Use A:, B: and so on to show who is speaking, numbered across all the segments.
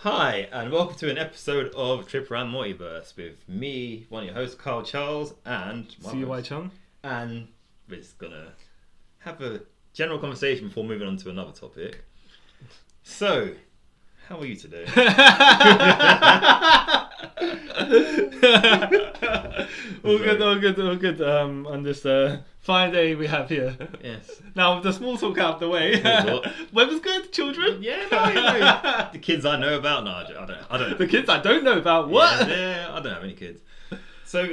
A: Hi, and welcome to an episode of Trip Around Multiverse with me, one of your hosts, Carl Charles, and my
B: CY
A: host.
B: Chung.
A: And we're just gonna have a general conversation before moving on to another topic. So, how are you today?
B: all good. On this fine day we have here.
A: Yes.
B: Now, with the small talk out of the way. Weather's good, children?
A: Yeah, no. The kids I know about? No, I don't.
B: The kids I don't know about? What?
A: Yeah, I don't have any kids. So,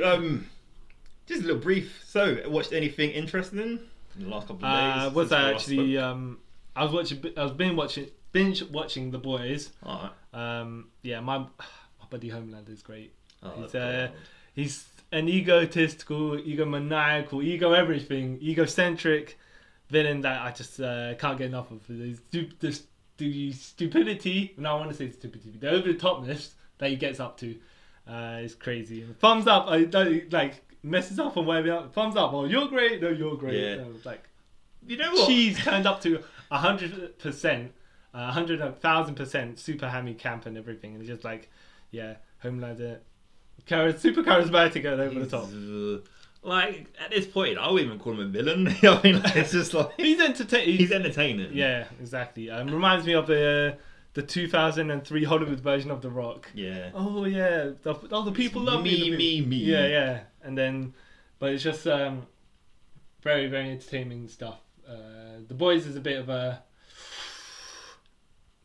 A: just a little brief. So, watched anything interesting in the last couple of days?
B: Was I actually? I was binge watching The Boys.
A: Alright.
B: Yeah, my buddy Homelander is great.
A: Oh,
B: He's an egotistical, egomaniacal, ego egocentric villain that I just can't get enough of. The stupidity, no, I want to say stupidity, the over the topness that he gets up to is crazy. And thumbs up, I don't like messes up on whatever. Thumbs up, oh you're great, no you're great.
A: Yeah.
B: Like,
A: you know what?
B: She's turned up to 100%, 100,000% super hammy camp and everything, and it's just like, yeah, Homelander. Super charismatic and over the top.
A: Like at this point, I wouldn't even call him a villain. I mean, like, it's just like
B: He's entertaining.
A: he's entertaining.
B: Yeah, exactly. Reminds me of the 2003 Hollywood version of The Rock.
A: Yeah.
B: Oh yeah, all the people love me.
A: Me.
B: Yeah. And then, but it's just very, very entertaining stuff. The Boys is a bit of a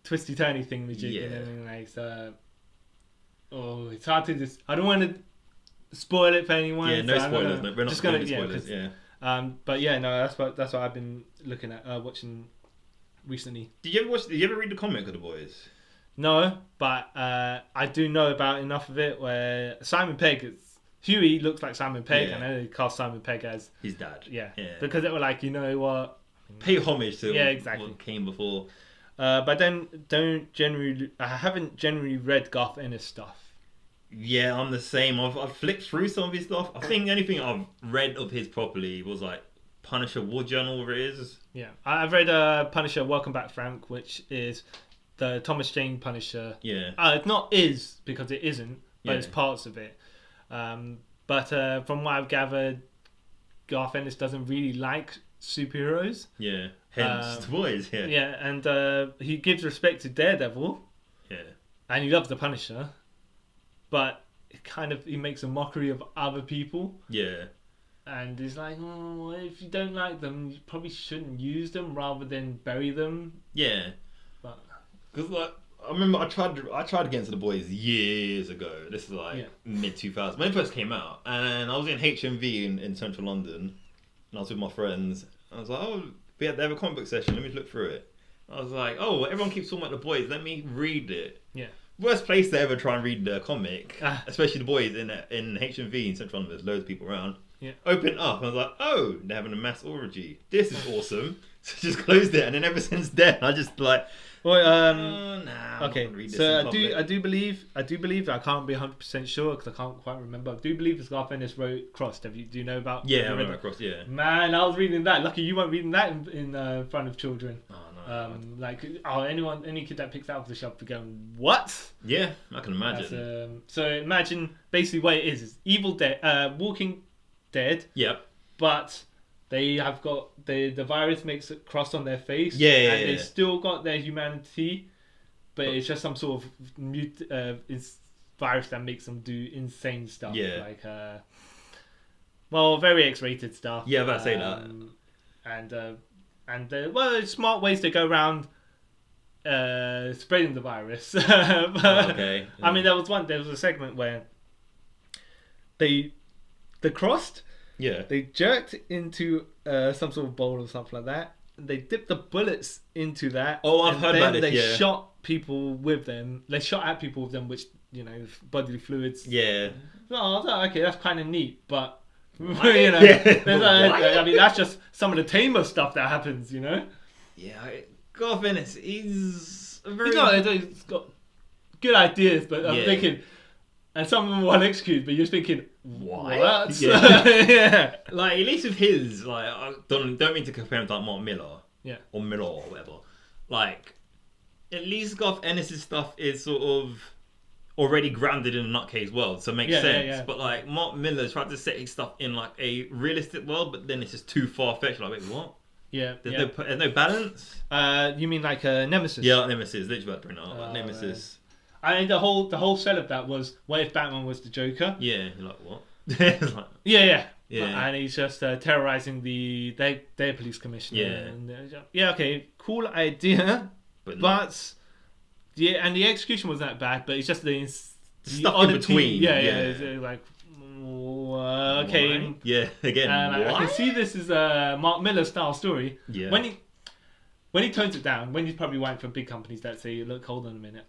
B: twisty turny thing with you, and everything like so. Oh, it's hard to just. I don't want to spoil it for anyone.
A: Yeah, no spoilers. We're not
B: just gonna
A: spoilers. Yeah.
B: But yeah, no, that's what I've been looking at, watching recently.
A: Did you ever read the comic of The Boys?
B: No, but I do know about enough of it where Simon Pegg Huey looks like Simon Pegg, and then they cast Simon Pegg as
A: his dad.
B: Yeah. Because they were like, you know what?
A: Pay homage to
B: exactly
A: what came before.
B: But then I haven't generally read Garth Ennis stuff.
A: Yeah, I'm the same. I've flicked through some of his stuff. I think the only thing I've read of his properly was like Punisher War Journal, whatever it is.
B: Yeah, I've read Punisher Welcome Back Frank, which is the Thomas Jane Punisher.
A: Yeah.
B: It's not because it isn't, but it's parts of it. But from what I've gathered, Garth Ennis doesn't really like superheroes.
A: Yeah. Hence The Boys. Yeah.
B: Yeah, and he gives respect to Daredevil.
A: Yeah.
B: And he loves the Punisher. But he makes a mockery of other people.
A: Yeah.
B: And he's like, oh, if you don't like them, you probably shouldn't use them rather than bury them.
A: Yeah.
B: But
A: because like I remember I tried to get into The Boys years ago. This is like mid 2000s when it first came out, and I was in HMV in central London, and I was with my friends. I was like, oh, they have a comic book session. Let me look through it. I was like, oh, everyone keeps talking about The Boys. Let me read it.
B: Yeah.
A: Worst place to ever try and read the comic, especially The Boys in HMV in central London. There's loads of people around.
B: Yeah.
A: Open it up, and I was like, oh, they're having a mass orgy. This is awesome. So just closed it, and then ever since then, I just like.
B: Well,
A: nah.
B: Okay. So I do believe I can't be 100% sure because I can't quite remember. I do believe it's Garth Ennis wrote Crossed. Do you know about?
A: Yeah, I remember Crossed. Yeah.
B: Man, I was reading that. Lucky you weren't reading that in front of children.
A: Oh no.
B: Any kid that picks that off the shelf, they're going, what?
A: Yeah, I can imagine.
B: So imagine basically what it is Evil Dead, Walking Dead.
A: Yep.
B: But they have got the virus makes a cross on their face.
A: They
B: still got their humanity, but it's just some sort of virus that makes them do insane stuff.
A: Yeah.
B: Like very X-rated stuff.
A: Yeah, I was about to say that.
B: And smart ways to go around spreading the virus.
A: Okay. Yeah.
B: I mean, there was a segment where the Crossed.
A: Yeah.
B: They jerked into some sort of bowl or something like that. They dipped the bullets into that.
A: Oh, I've heard about it.
B: They shot people with them. They shot at people with them, which bodily fluids.
A: Yeah.
B: Oh, okay, that's kind of neat, but
A: I
B: mean, that's just some of the tamer stuff that happens,
A: Yeah, Garth Ennis, he's
B: he's got good ideas, but I'm thinking, and some of them are well executed, but you're thinking, what?
A: Yeah. Like, at least with his, like, I don't mean to compare him to like Mark Miller.
B: Yeah.
A: Or Miller or whatever. Like, at least Garth Ennis' stuff is sort of already grounded in a nutcase world, so it makes
B: Yeah,
A: sense.
B: yeah.
A: But like Mark Miller tried to set his stuff in like a realistic world, but then it's just too far fetched. Like, wait, what?
B: Yeah,
A: There's no balance.
B: You mean like Nemesis?
A: Yeah, like Nemesis. Literally about to bring it up. Like Nemesis.
B: I mean, the whole sell of that was, what if Batman was the Joker?
A: Yeah, you're like what? Like,
B: Yeah.
A: yeah.
B: And he's just terrorizing their police commissioner.
A: Yeah.
B: And, okay, cool idea, but yeah, and the execution wasn't that bad, but it's just the
A: stuff in between.
B: It's like, okay.
A: Why? Yeah, again.
B: I can see this is a Mark Miller style story.
A: Yeah.
B: When he tones it down, when he's probably waiting for big companies that say, look, hold on a minute.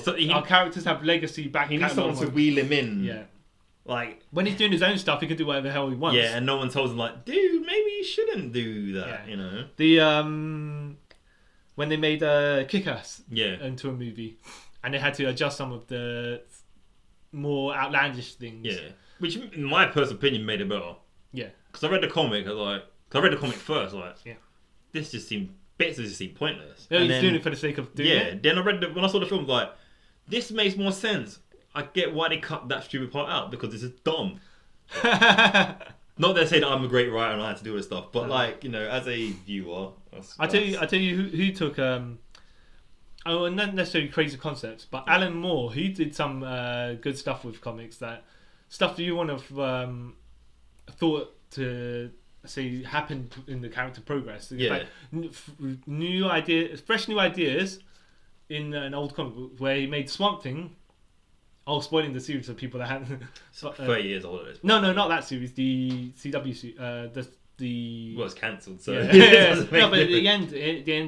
A: So
B: our characters have legacy back.
A: He needs someone to wheel him in.
B: Yeah.
A: Like,
B: when he's doing his own stuff, he can do whatever the hell he wants.
A: Yeah, and no one tells him like, dude, maybe you shouldn't do that. You know.
B: The when they made Kick-Ass into a movie, and they had to adjust some of the more outlandish things.
A: Yeah, which in my personal opinion made it better.
B: Yeah, because
A: I read the comic. I read the comic first. This just seemed pointless.
B: Yeah, he's doing it for the sake of doing it.
A: Yeah, then when I saw the film, like, this makes more sense. I get why they cut that stupid part out, because this is dumb. Not that saying that I'm a great writer and I had to do all this stuff, but like, you know, as a viewer,
B: I tell you who took not necessarily crazy concepts, but Alan Moore, he did some good stuff with comics, that stuff that you want to thought to say happened in the character progress. Like, new ideas, fresh new ideas in an old comic book where he made Swamp Thing. Oh, spoiling the series for people that haven't.
A: 30 years old at this point.
B: No, not that series. The CW the
A: well, it's cancelled. So
B: no, but at the end,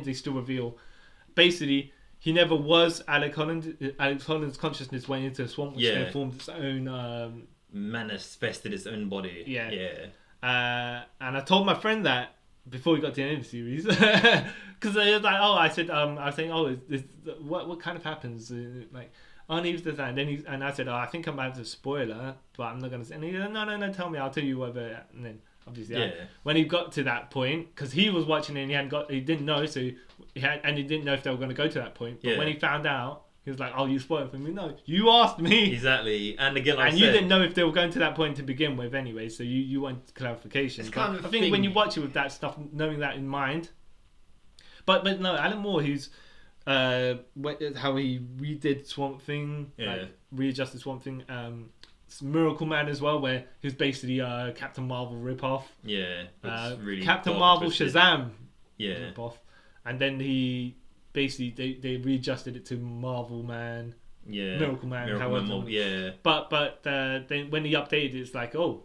B: they still reveal. Basically, he never was Alex Holland. Alex Holland's consciousness went into a swamp, which then formed its own.
A: Manifested its own body.
B: Yeah. And I told my friend that before we got to the end of the series, because I was like, I was saying, what kind of happens? Like. Oh, and he was the that, and then and I said, I think I might have a spoiler, but I'm not gonna say. And he said, no, tell me, I'll tell you whatever. And then obviously, when he got to that point, because he was watching it and he didn't know, so he didn't know if they were going to go to that point. But when he found out, he was like, "Oh, you spoiled it for me." No, you asked me
A: exactly. And again, like
B: you didn't know if they were going to that point to begin with, anyway. So you want clarification. I think when you watch it with that stuff, knowing that in mind, but no, Alan Moore, who's. How he redid Swamp Thing, readjusted Swamp Thing, Miracle Man as well, where he was basically Captain Marvel ripoff.
A: Yeah, really
B: Captain Marvel Shazam
A: ripoff,
B: and then he basically they readjusted it to Marvel Man, Miracle Man, But then when he updated, it's like, oh,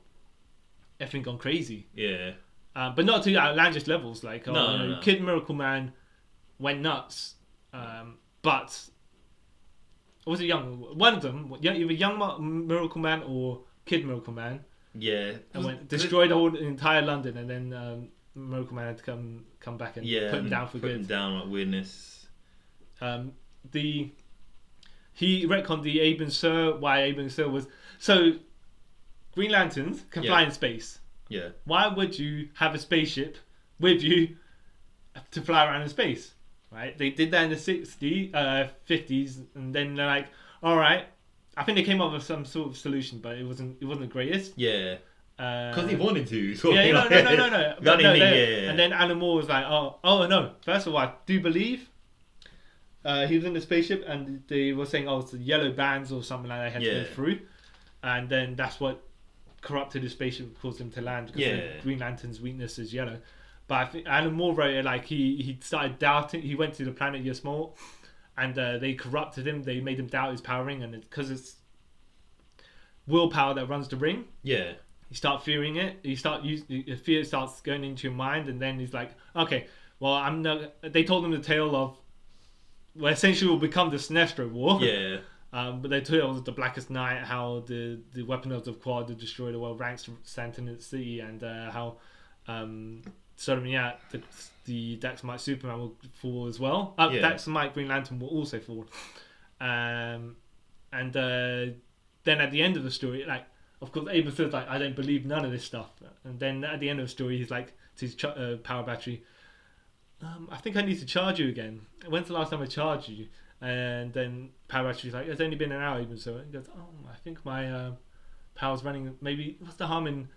B: everything gone crazy.
A: Yeah,
B: but not to outlandish levels. Like
A: no.
B: Kid Miracle Man went nuts. But was it one of them? Either Young Miracle Man or Kid Miracle Man.
A: Yeah,
B: and destroyed entire London, and then Miracle Man had to come back and put him down for good. Put
A: him down like weirdness.
B: He retconned the Aben Sur. Why Aben Sur was so. Green Lanterns can fly in space.
A: Yeah.
B: Why would you have a spaceship with you to fly around in space? Right, they did that in the 50s, and then they're like, all right, I think they came up with some sort of solution, but it wasn't the greatest.
A: Yeah, because he wanted to.
B: No. And then Alan Moore was like, oh no. First of all, I do believe he was in the spaceship, and they were saying, it's the yellow bands or something like that had to go through, and then that's what corrupted his spaceship, caused him to land, because the Green Lantern's weakness is yellow. But I think Alan Moore wrote it like he started doubting. He went to the planet Yasmol, and they corrupted him. They made him doubt his power ring, and because it's willpower that runs the ring.
A: Yeah.
B: You start fearing it. Fear starts going into your mind, and then he's like, okay, well, I'm not. They told him the tale of, well, essentially will become the Sinestro War.
A: Yeah.
B: But they told it was the Blackest Night, how the weapon of the Quad to destroy the world ranks Santon City, and how. The Daxamite Superman will fall as well. Daxamite Green Lantern will also fall. And then at the end of the story, like, of course, Aben says, like, I don't believe none of this stuff. And then at the end of the story, he's like, to his power battery, I think I need to charge you again. When's the last time I charged you? And then power battery's like, it's only been an hour even so. He goes, oh, I think my power's running. Maybe what's the harm in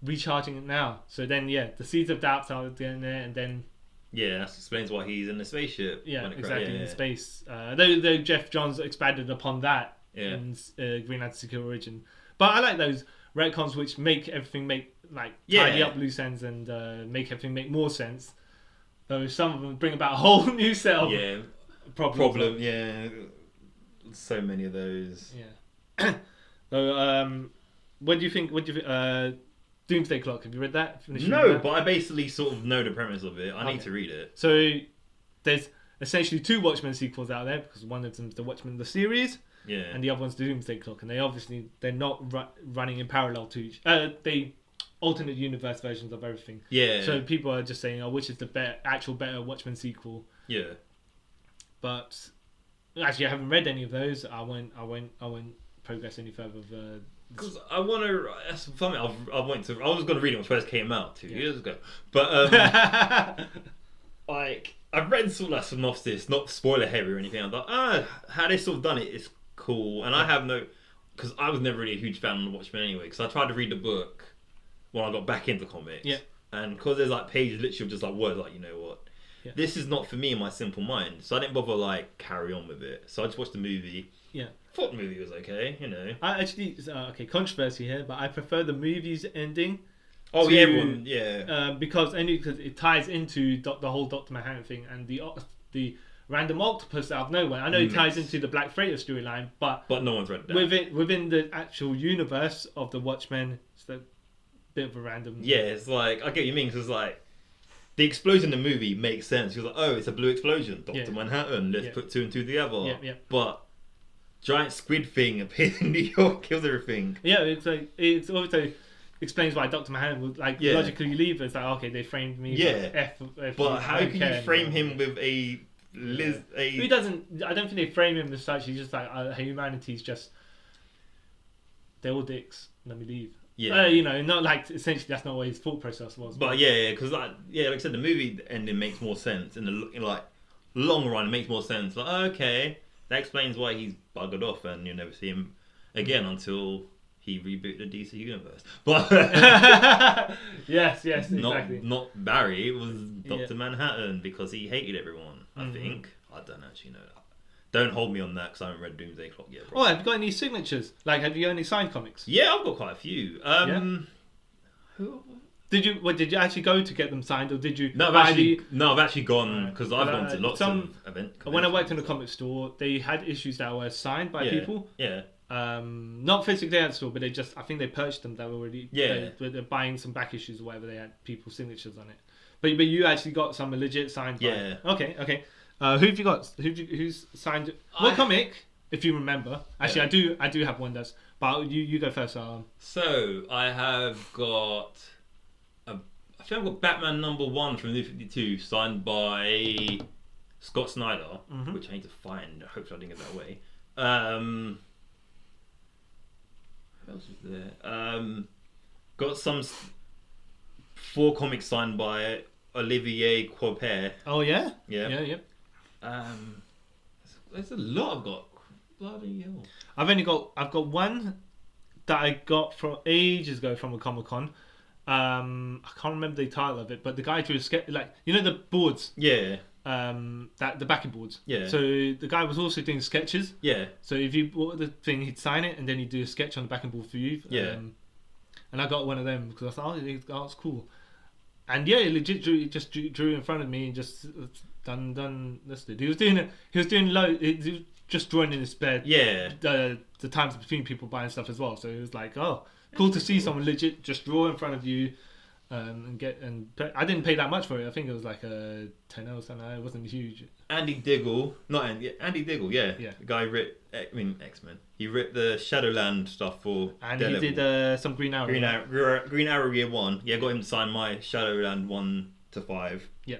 B: recharging it now? So then the seeds of doubt started getting there, and then
A: that explains why he's in the spaceship.
B: Exactly, in space. Though Jeff Johns expanded upon that in Green Lantern Secret Origin. But I like those retcons which make everything tidy up loose ends and make everything make more sense. Though some of them bring about a whole new set of problems.
A: So many of those.
B: Yeah. So, what do you think? Doomsday Clock. Have you read that?
A: No, but I basically sort of know the premise of it. I need to read it.
B: So there's essentially 2 Watchmen sequels out there because one of them's the Watchmen the series, and the other one's the Doomsday Clock, and they're not running in parallel to each. They alternate universe versions of everything.
A: Yeah.
B: So people are just saying, which is the better Watchmen sequel?
A: Yeah.
B: But actually, I haven't read any of those. I won't progress any further with.
A: Because I want to. That's something I was going to read it when it first came out 2 years ago, but I've read sort of like synopsis, not spoiler heavy or anything. I'm like, how they sort of done it is cool, and I have no, because I was never really a huge fan of Watchmen anyway. Because I tried to read the book when I got back into comics, and because there's like pages literally of just like words, like, you know what, this is not for me in my simple mind, so I didn't bother carry on with it. So I just watched the movie.
B: Yeah.
A: Thought the movie was okay, you know.
B: I actually, controversy here, but I prefer the movie's ending.
A: Oh, everyone,
B: because it ties into the whole Dr. Manhattan thing and the random octopus out of nowhere. I know it ties into the Black Freighter storyline, but
A: no one's read that.
B: Within the actual universe of the Watchmen, it's a bit of a random.
A: Yeah, it's like, I get what you mean, because the explosion in the movie makes sense. You're like, oh, it's a blue explosion, Dr. Manhattan. Let's put 2 and 2 together.
B: Yeah.
A: But giant squid thing appears in New York, kills everything.
B: Yeah, it's also explains why Dr. Manhattan would logically leave. It's like, okay, they framed me.
A: Yeah. But how can you frame him with a Liz?
B: He doesn't. I don't think they frame him as such. He's just like, humanity's just, they're all dicks. Let me leave. Yeah. Not like essentially that's not what his thought process was.
A: But because like I said, the movie ending makes more sense in the long run. It makes more sense. Like, okay, that explains why he's buggered off, and you'll never see him again until he rebooted the DC universe. But
B: yes, exactly.
A: Not Barry. It was Dr. Manhattan because he hated everyone. I think. I don't actually know that. Don't hold me on that because I haven't read Doomsday Clock yet.
B: Oh, have you got any signatures? Have you got any signed comics?
A: Yeah, I've got quite a few.
B: Did you actually go to get them signed, or did you?
A: No, I've actually gone because I've gone to lots of events.
B: When I worked in a comic store, they had issues that were signed by people.
A: Yeah.
B: Not physically at the store, but I think they purchased them that were already.
A: Yeah.
B: They're buying some back issues or whatever. They had people's signatures on it. But you actually got some legit signed.
A: Yeah.
B: Okay. Who have you got? Who's signed? What comic? If you remember. Actually, I do have one that's. But you go first.
A: So I have got. I think I've got Batman #1 from New 52 signed by Scott Snyder, which I need to find. Hopefully I didn't get that away. What else was there? Got some 4 comics signed by Olivier Coipert.
B: Oh yeah?
A: Yeah. There's a lot I've got. Bloody hell.
B: I've got one that I got from ages ago from a Comic-Con. I can't remember the title of it, but the guy drew a sketch, the boards.
A: Yeah.
B: The backing boards.
A: Yeah.
B: So the guy was also doing sketches.
A: Yeah.
B: So if you bought the thing, he'd sign it, and then he'd do a sketch on the backing board for you.
A: Yeah.
B: And I got one of them because I thought, it's cool. And yeah, he legit drew in front of me and just done. That's it. He was just drawing in his bed.
A: Yeah.
B: The times between people buying stuff as well. So it was like, cool to see someone legit just draw in front of you, and I didn't pay that much for it. I think it was like a $10 or something. It wasn't huge.
A: Andy Diggle, yeah. The guy X-Men. He wrote the Shadowland stuff for
B: and
A: Daredevil.
B: He did some Green Arrow.
A: Green Arrow Year 1. Yeah, got him to sign my Shadowland 1 to 5.
B: Yeah.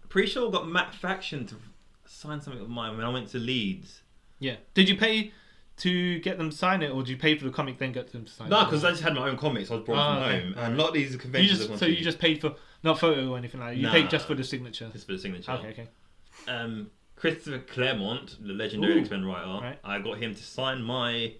A: Pretty sure I got Matt Faction to sign something of mine when I went to Leeds.
B: Yeah. Did you pay to get them to sign it, or did you pay for the comic then get them to sign it?
A: No, because I just had my own comics. I was brought from home, and a lot of these conventions.
B: You just paid for. Not photo or anything like that. You
A: Nah.
B: paid just for the signature.
A: Just for the signature.
B: Okay.
A: Christopher Claremont, the legendary
B: Ooh,
A: X-Men writer,
B: right.
A: I got him to sign my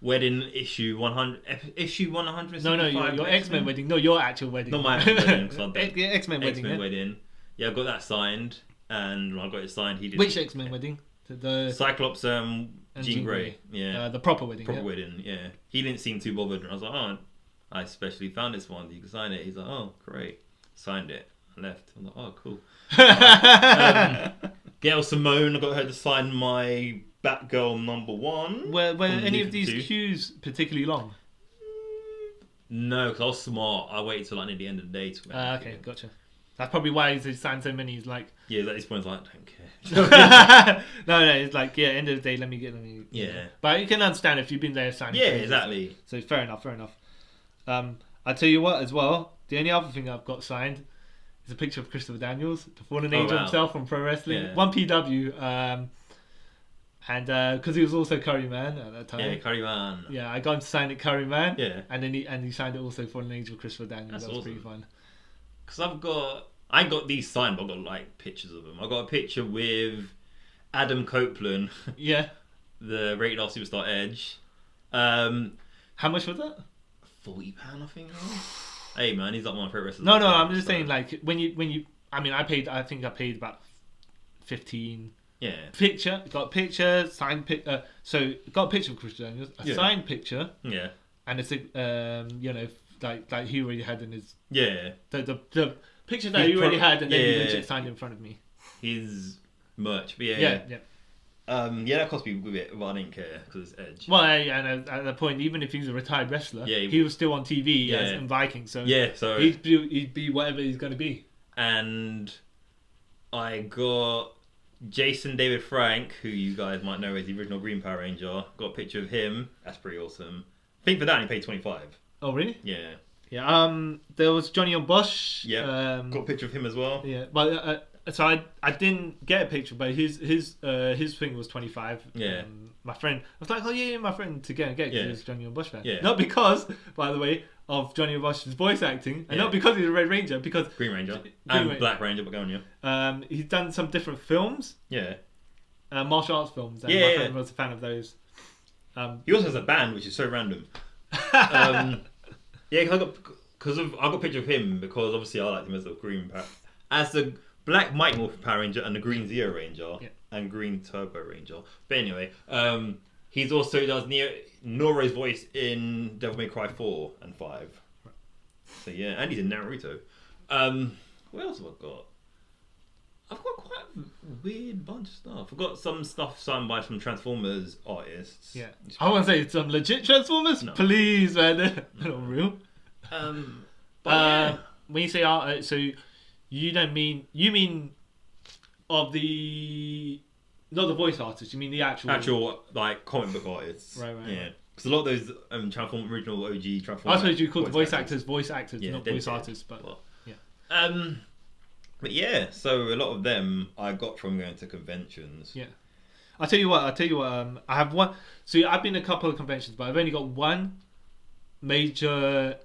A: wedding issue 100. Issue 100.
B: No, your X-Men wedding. No, your actual wedding.
A: Not my actual wedding. 'Cause
B: X-Men wedding.
A: X-Men
B: Yeah?
A: wedding. Yeah, I got that signed, and when I got it signed, he did.
B: Which X-Men wedding? The
A: Cyclops, Jean Grey. Yeah,
B: the proper wedding.
A: proper
B: yeah?
A: wedding. Yeah, he didn't seem too bothered, and I was like, oh, I specially found this one. You can sign it. He's like, oh, great. Signed it. I left. I'm like, oh, cool. Gail Simone, I got her to sign my Batgirl #1.
B: Were
A: from
B: any of
A: New
B: these
A: 52.
B: queues particularly long?
A: No, because I was smart. I waited till like near the end of the day to.
B: Okay, gotcha. That's probably why he's signed so many. He's like,
A: Yeah, at this point, I was like, I don't care.
B: no, it's like, yeah, end of the day, let me.
A: Yeah.
B: But you can understand if you've been there signing.
A: Yeah,
B: queues.
A: exactly.
B: So fair enough. I tell you what, as well, the only other thing I've got signed is a picture of Christopher Daniels, the fallen angel
A: wow.
B: himself from Pro Wrestling.
A: Yeah.
B: 1PW, and because he was also Curry Man at that time.
A: Yeah, Curry Man.
B: Yeah, I got him to sign it Curry Man.
A: Yeah.
B: And then he signed it also Fallen Angel Christopher Daniels.
A: That's
B: That was
A: awesome.
B: pretty fun.
A: Because I got these signed, but I got like pictures of them. I got a picture with Adam Copeland,
B: Yeah.
A: the Rated R Superstar Edge.
B: How much was that?
A: £40, I think. Hey man, he's like my favorite wrestler.
B: No,
A: of all time,
B: I'm just
A: so-
B: saying, like, when you, I mean, I think I paid about 15.
A: Yeah.
B: Got a picture, signed picture. So got a picture of Christopher Daniels, a
A: Yeah.
B: signed picture,
A: Yeah.
B: and it's like he already had in his
A: Yeah.
B: the picture that
A: His
B: he already
A: pro-
B: had, and then he
A: yeah.
B: legit signed in front of me.
A: His merch. But yeah.
B: Yeah.
A: Yeah, that cost me a bit, but I didn't care because it's Edge.
B: Well, and at that point, even if he was a retired wrestler,
A: Yeah,
B: he was still on TV
A: Yeah.
B: as in Viking. So
A: Yeah, so.
B: he'd be whatever he's going to be.
A: And I got Jason David Frank, who you guys might know as the original Green Power Ranger. Got a picture of him. That's pretty awesome. I think for that he paid 25.
B: Oh, really?
A: Yeah.
B: Yeah. There was Johnny on Bosch.
A: Yeah. Got a picture of him as well.
B: Yeah, but so I didn't get a picture, but his thing was 25.
A: Yeah.
B: My friend, I was like, oh yeah, my friend to get because
A: Yeah.
B: he was Johnny on Bosch fan.
A: Yeah.
B: Not because, by the way, of Johnny on Bosch's voice acting, and
A: Yeah.
B: not because he's a Red Ranger, because
A: Green Ranger.
B: Green
A: and
B: Ranger.
A: Black Ranger, but go on, yeah.
B: He's done some different films,
A: Yeah.
B: martial arts films, and
A: Yeah,
B: my
A: yeah.
B: friend was a fan of those.
A: He also has a band, which is so random. Yeah, I got a picture of him because obviously I liked him as the as the Black Mighty Morphin Power Ranger and the Green Zero Ranger
B: Yeah.
A: and Green Turbo Ranger. But anyway, he's also does Noro's voice in Devil May Cry 4 and 5. So yeah, and he's in Naruto. What else have I got? I've got quite a weird bunch of stuff. I've got some stuff signed by some Transformers artists.
B: Yeah, I want to say some legit Transformers,
A: No.
B: please, man. They're not real.
A: But yeah.
B: When you say art, so you mean of the not the voice artists, you mean the actual
A: like comic book artists.
B: Right,
A: Yeah.
B: right.
A: Because a lot of those original OG Transformers.
B: I suppose you call the voice actors,
A: Yeah,
B: not
A: they're
B: voice
A: dead.
B: artists, but yeah.
A: But yeah, so a lot of them I got from going to conventions.
B: Yeah. I'll tell you what. I have one. So I've been to a couple of conventions, but I've only got one major.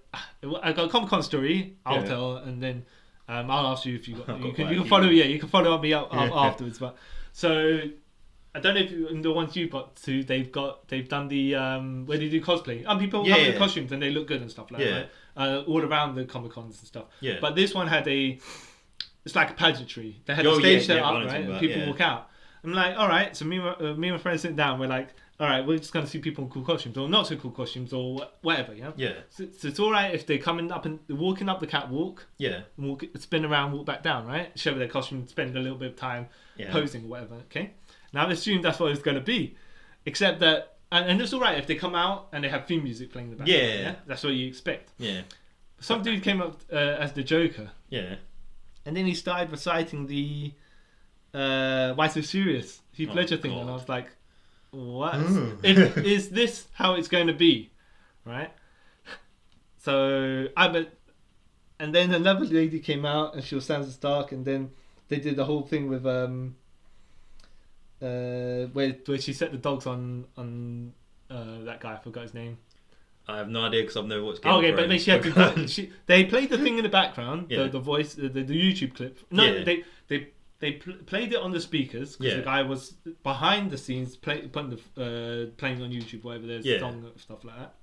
B: I got a Comic-Con story. I'll
A: Yeah.
B: tell, and then I'll ask you if you got.
A: I've
B: You
A: got
B: can
A: quite a few.
B: follow. Yeah, you can follow me up
A: Yeah.
B: afterwards. But so I don't know if in the ones you got to, they've done the where they do cosplay. And people
A: Yeah,
B: come in
A: yeah.
B: costumes and they look good and stuff like
A: Yeah.
B: that. All around the Comic-Cons and stuff.
A: Yeah.
B: But this one had it's like a pageantry. They had
A: Oh,
B: a stage
A: yeah,
B: set
A: yeah,
B: up,
A: what I'm
B: right?
A: talking
B: And
A: about,
B: people
A: yeah.
B: walk out. I'm like, all right. So me and my friends sit down. We're like, all right, we're just gonna see people in cool costumes or not so cool costumes or whatever. Yeah.
A: Yeah.
B: So it's all right if they're coming up and they're walking up the catwalk,
A: Yeah.
B: spin around, walk back down, right? Show their costume, spend a little bit of time
A: Yeah.
B: posing or whatever. Okay. Now I assume that's what it's gonna be, except that and it's all right if they come out and they have theme music playing in the background.
A: Yeah.
B: That's what you expect.
A: Yeah.
B: Some dude came up as the Joker.
A: Yeah.
B: And then he started reciting the Why So Serious Heath
A: Oh,
B: Ledger thing, and
A: God.
B: I was like, what?
A: Mm.
B: Is this how it's going to be? Right? So, and then another lady came out, and she was Sansa Stark, and then they did the whole thing with, where she set the dogs on that guy, I forgot his name.
A: I have no idea because I've never watched Game
B: Oh,
A: of
B: okay, but
A: Thrones.
B: she had to. They played the thing in the background,
A: Yeah.
B: the voice, the YouTube clip. No,
A: Yeah.
B: they played it on the speakers because
A: Yeah.
B: the guy was behind the scenes playing on YouTube, whatever there's
A: Yeah.
B: song stuff like that.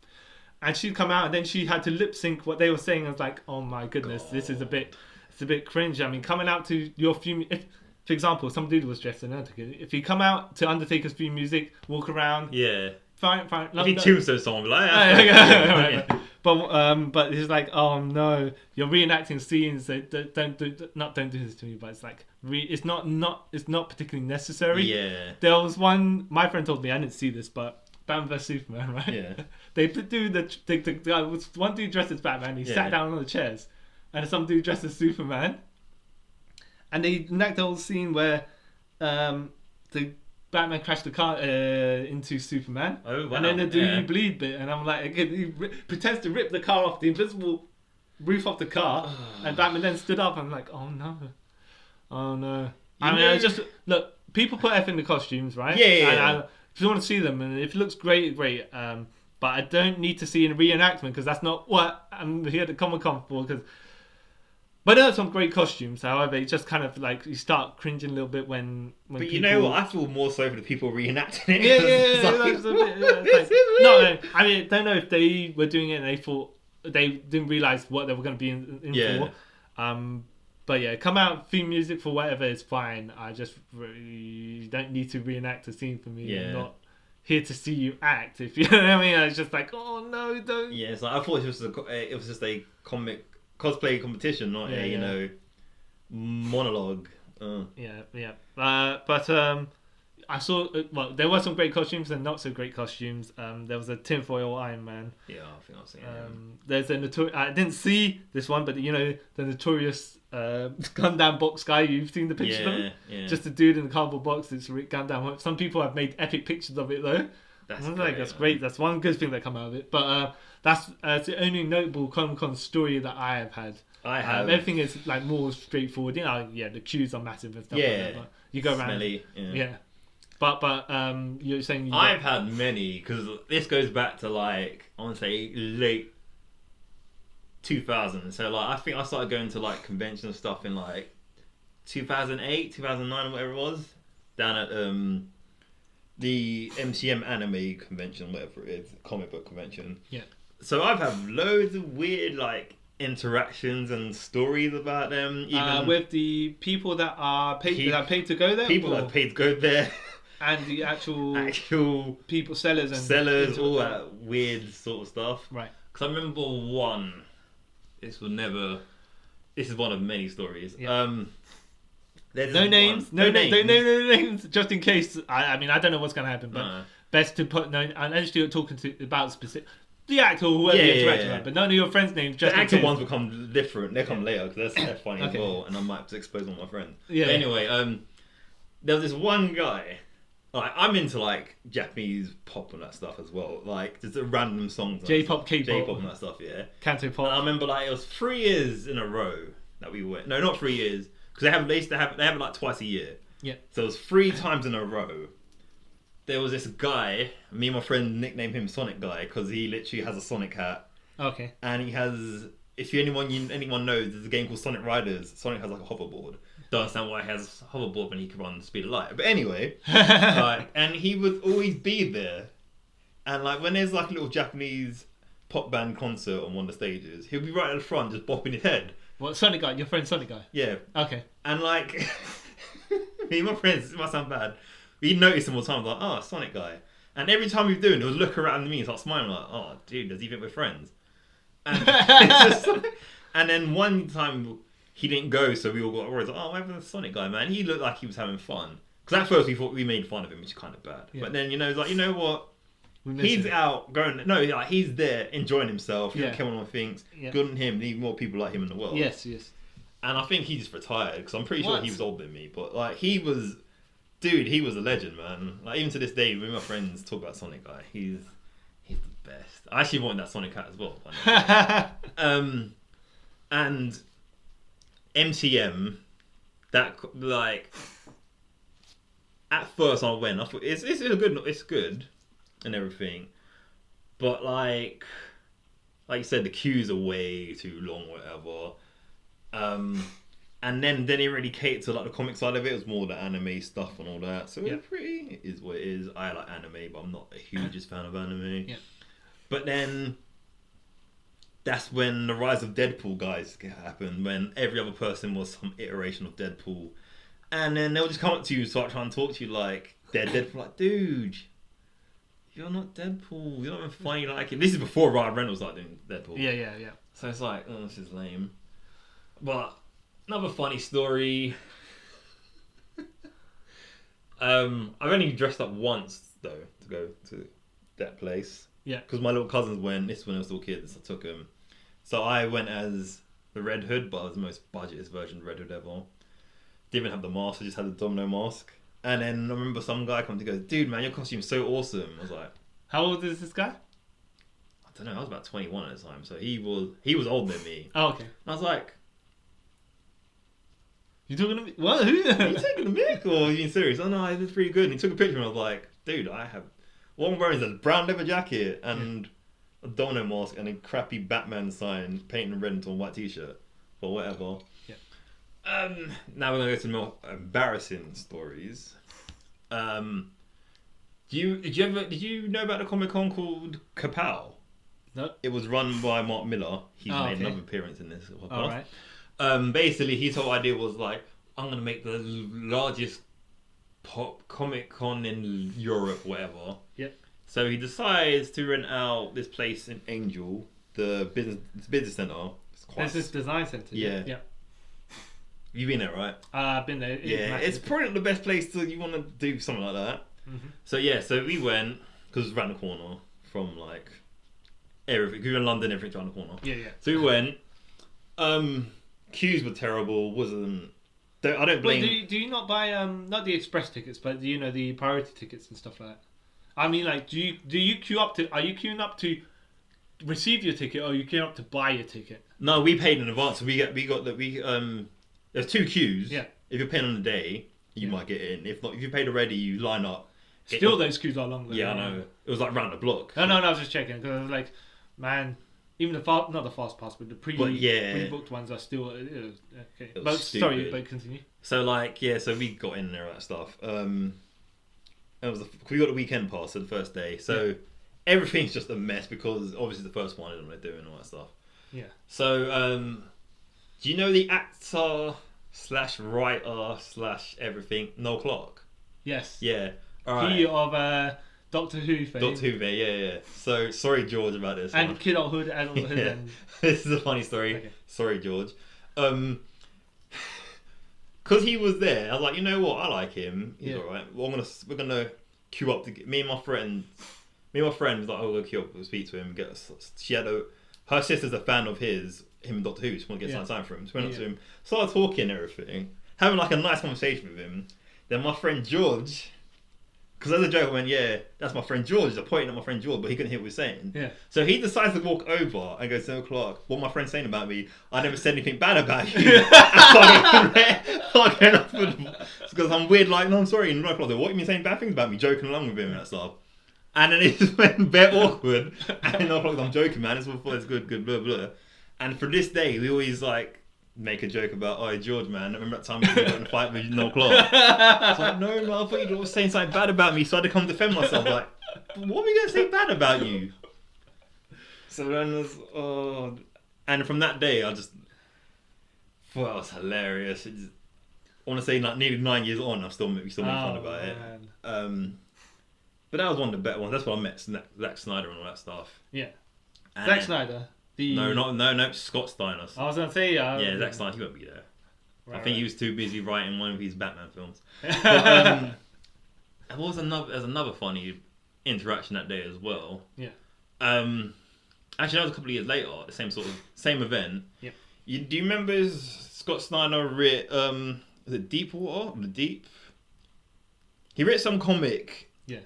B: And she'd come out and then she had to lip sync what they were saying. I was like, oh my goodness, this is it's a bit cringe. I mean, coming out to your theme, if, for example, some dude was dressed in Undertaker. If you come out to Undertaker's theme music, walk around,
A: Yeah.
B: fine.
A: If he tombstone someone, be like,
B: Yeah. But it's like, oh no, you're reenacting scenes that don't do this to me. But it's like, it's not particularly necessary.
A: Yeah.
B: There was one. My friend told me, I didn't see this, but Batman vs Superman, right?
A: Yeah.
B: They do the guy was one dude dressed as Batman. He sat down on the chairs, and some dude dressed as Superman. And they enact the whole scene where the Batman crashed the car into Superman.
A: Oh, wow.
B: And then the you bleed bit, and I'm like, again, he pretends to rip the car off the invisible roof of the car, and Batman then stood up. I'm like, oh no. I mean, I just look. People put F in the costumes, right?
A: Yeah.
B: If you want to see them, and if it looks great, great. But I don't need to see a reenactment because that's not what I'm here at Comic-Con for. But there are some great costumes. However, it just kind of like you start cringing a little bit when
A: But
B: people...
A: you know what? I feel more so for the people reenacting it.
B: No, I mean, I don't know if they were doing it and they thought they didn't realize what they were going to be in for. But yeah, come out theme music for whatever is fine. I just really don't need to reenact a scene for me.
A: Yeah.
B: I'm not here to see you act. If you know what I mean, I was just like, oh no, don't.
A: Yeah, it's like I thought it was just a comic cosplay competition, not a monologue.
B: Yeah. But I saw there were some great costumes and not so great costumes. There was a tinfoil Iron Man.
A: Yeah, I think I've seen
B: There's a notorious. I didn't see this one, but you know the notorious Gundam box guy. You've seen the picture of him?
A: Yeah.
B: Just a dude in a cardboard box. It's Rick Gundam. Some people have made epic pictures of it though. That's great. That's one good thing that come out of it. But that's the only notable Comic-Con story that I have had.
A: I have.
B: Everything is like more straightforward. You know, the queues are massive and stuff like that. But you go around.
A: Smelly, yeah.
B: But you're saying
A: I've had many because this goes back to like I want to say late 2000. So like I think I started going to like conventional stuff in like 2008, 2009 or whatever it was down at the MCM anime convention, whatever it is, comic book convention.
B: Yeah.
A: So I've had loads of weird like interactions and stories about them. Even
B: with the people that are paid to go there.
A: People that paid to go there.
B: And the actual
A: people,
B: sellers,
A: all that weird sort of stuff.
B: Right.
A: Because I remember one. This is one of many stories.
B: Yeah.
A: No
B: names, no names, just in case. I mean, I don't know what's going to happen, but best to put no. Unless you're talking about specific the actor or whoever you interact with, but none of your friends' names. Just
A: the actor ones become different. They come later because they're funny as
B: Okay.
A: well, and I might have to expose one of my friends.
B: Yeah.
A: But anyway, there was this one guy. Like I'm into like Japanese pop and that stuff as well. Like just random songs.
B: J-pop, K-pop.
A: J-pop and that stuff. Yeah.
B: Canto pop.
A: And I remember like it was 3 years in a row that we went. No, not 3 years because they have it like twice a year.
B: Yeah.
A: So it was 3 times in a row. There was this guy. Me and my friend nicknamed him Sonic Guy because he literally has a Sonic hat.
B: Okay.
A: And he has. If anyone knows, there's a game called Sonic Riders. Sonic has like a hoverboard. Don't understand why he has a hoverboard when he can run the speed of light. But anyway, and he would always be there. And like when there's like a little Japanese pop band concert on one of the stages, he'll be right at the front just bopping his head.
B: What, Sonic Guy? Your friend Sonic Guy?
A: Yeah.
B: Okay.
A: And like, me and my friends, it might sound bad, we noticed him all the time, like, oh, Sonic Guy. And every time we were doing it, he'll look around at me and start smiling like, oh, dude, does he think we're friends? And, and then one time he didn't go, so we all got worried. Like, oh, what happened to the Sonic Guy, man? He looked like he was having fun. Because at first we thought we made fun of him, which is kind of bad. Yeah. But then, it's like, you know what? He's out going. No, like he's there enjoying himself. He doesn't care what anyone thinks. Yeah. Good on him. Need more people like him in the world.
B: Yes, yes.
A: And I think he just retired because I'm pretty sure he was older than me. But like he was, dude, he was a legend, man. Like even to this day, when my friends talk about Sonic Guy, he's the best. I actually want that Sonic hat as well. And MTM, that like at first I went. I thought it's good and everything, but like like you said, the queues are way too long, whatever. And then they didn't really cater to like the comic side of it. It was more the anime stuff and all that. So it is what it is. I like anime, but I'm not the hugest fan of anime.
B: Yeah.
A: But then that's when the rise of Deadpool guys happened, when every other person was some iteration of Deadpool. And then they'll just come up to you, start trying to talk to you like they're Deadpool. Like, dude, you're not Deadpool. You're not even funny like it. This is before Ryan Reynolds started doing Deadpool.
B: Yeah.
A: So it's like, oh, this is lame. But another funny story. I've only dressed up once though to go to that place.
B: Yeah.
A: Because my little cousins went. This is when they were still kids. I took them. So I went as the Red Hood, but I was the most budgetist version of Red Hood ever. Didn't even have the mask. I just had the domino mask. And then I remember some guy come to go, dude, man, your costume's so awesome. I was like,
B: how old is this guy?
A: I don't know. I was about 21 at the time, so he was older than me.
B: Oh, okay.
A: I was like,
B: you talking to me? What? Who?
A: are you taking a mic or are you being serious? Oh no, it's pretty good. And he took a picture and I was like, dude, what I'm wearing is a brown leather jacket and a domino mask and a crappy Batman sign painted red into a white t-shirt. But whatever.
B: Yeah.
A: Now we're gonna go to more embarrassing stories. Did you know about the Comic Con called Kapow?
B: No.
A: It was run by Mark Miller. He's made
B: okay.
A: another appearance in this podcast.
B: All right.
A: Basically, his whole idea was like, I'm gonna make the largest pop Comic Con in Europe, whatever.
B: Yep.
A: So he decides to rent out this place in Angel, the business center.
B: There's this design center.
A: Yeah.
B: Yeah.
A: You've been there, right?
B: I've been there.
A: It's probably not the best place you want to do something like that.
B: Mm-hmm.
A: So we went because it was around the corner from like everything. We were in London, everything's around the corner.
B: Yeah.
A: So we went. Queues were terrible. I don't blame.
B: Wait, do you not buy not the express tickets, but the priority tickets and stuff like that? I mean, like, do you queue up to? Are you queuing up to receive your ticket, or are you queuing up to buy your ticket?
A: No, we paid in advance. So there's two queues.
B: Yeah.
A: If you're paying on the day, you might get in. If not, if you paid already, you line up.
B: Still, those queues are long.
A: Yeah, I know. It was like round the block.
B: No, I was just checking because I was like, man, even not the fast pass, but the pre-booked ones are still okay. But sorry, but continue.
A: So so we got in there and that stuff. We got the weekend pass for the first day, so everything's just a mess because obviously the first one is what they're doing all that stuff.
B: Yeah.
A: So do you know the actor / writer / everything Noel Clarke?
B: Yes.
A: Yeah. All right.
B: He of Doctor Who fame.
A: Doctor Who, yeah. So sorry, George, about this.
B: And Kidulthood, Adulthood,
A: yeah.
B: and
A: This is a funny story.
B: Okay.
A: Sorry, George. Because he was there, I was like, you know what? I like him. He's alright. Well, we're gonna queue up to get me and my friend was like, oh, we'll queue up, we'll speak to him. Her sister's a fan of him and Doctor Who. She wanted to get some time for him. So we went up to him, started talking and everything, having like a nice conversation with him. Then my friend George. Because as a joke, I went, yeah, that's my friend George. I pointed at my friend George, but he couldn't hear what we were saying.
B: Yeah.
A: So he decides to walk over and goes, Noel Clarke, what my friend's saying about me, I never said anything bad about you. Because I'm weird, like, no, I'm sorry. And Noel Clarke, what, you mean saying bad things about me? Joking along with him and that stuff. And then it just went bare awkward. And Noel Clarke, I'm joking, man. It's good, blah, blah. And for this day, we always, like, make a joke about, oh, George, man, I remember that time we got in a fight with Noel Clarke. I was like, no, man, I thought you were saying something bad about me, so I had to come defend myself. Like, what are we going to say bad about you? So then it was, and from that day, I just thought it was hilarious. I want to say, like, nearly 9 years on, we still make fun about it. But that was one of the better ones. That's when I met Zack Snyder and all that stuff.
B: Yeah.
A: And
B: Zack Snyder?
A: No, Scott Steiner.
B: I was going to say...
A: yeah, Zack Snyder, he won't be there.
B: Right,
A: I think he was too busy writing one of his Batman films. But, there's another funny interaction that day as well.
B: Yeah.
A: Actually, that was a couple of years later, the same event.
B: Yep.
A: Do you remember Scott Snyder writ, was it Deepwater? The Deep? He wrote some comic.
B: Yeah.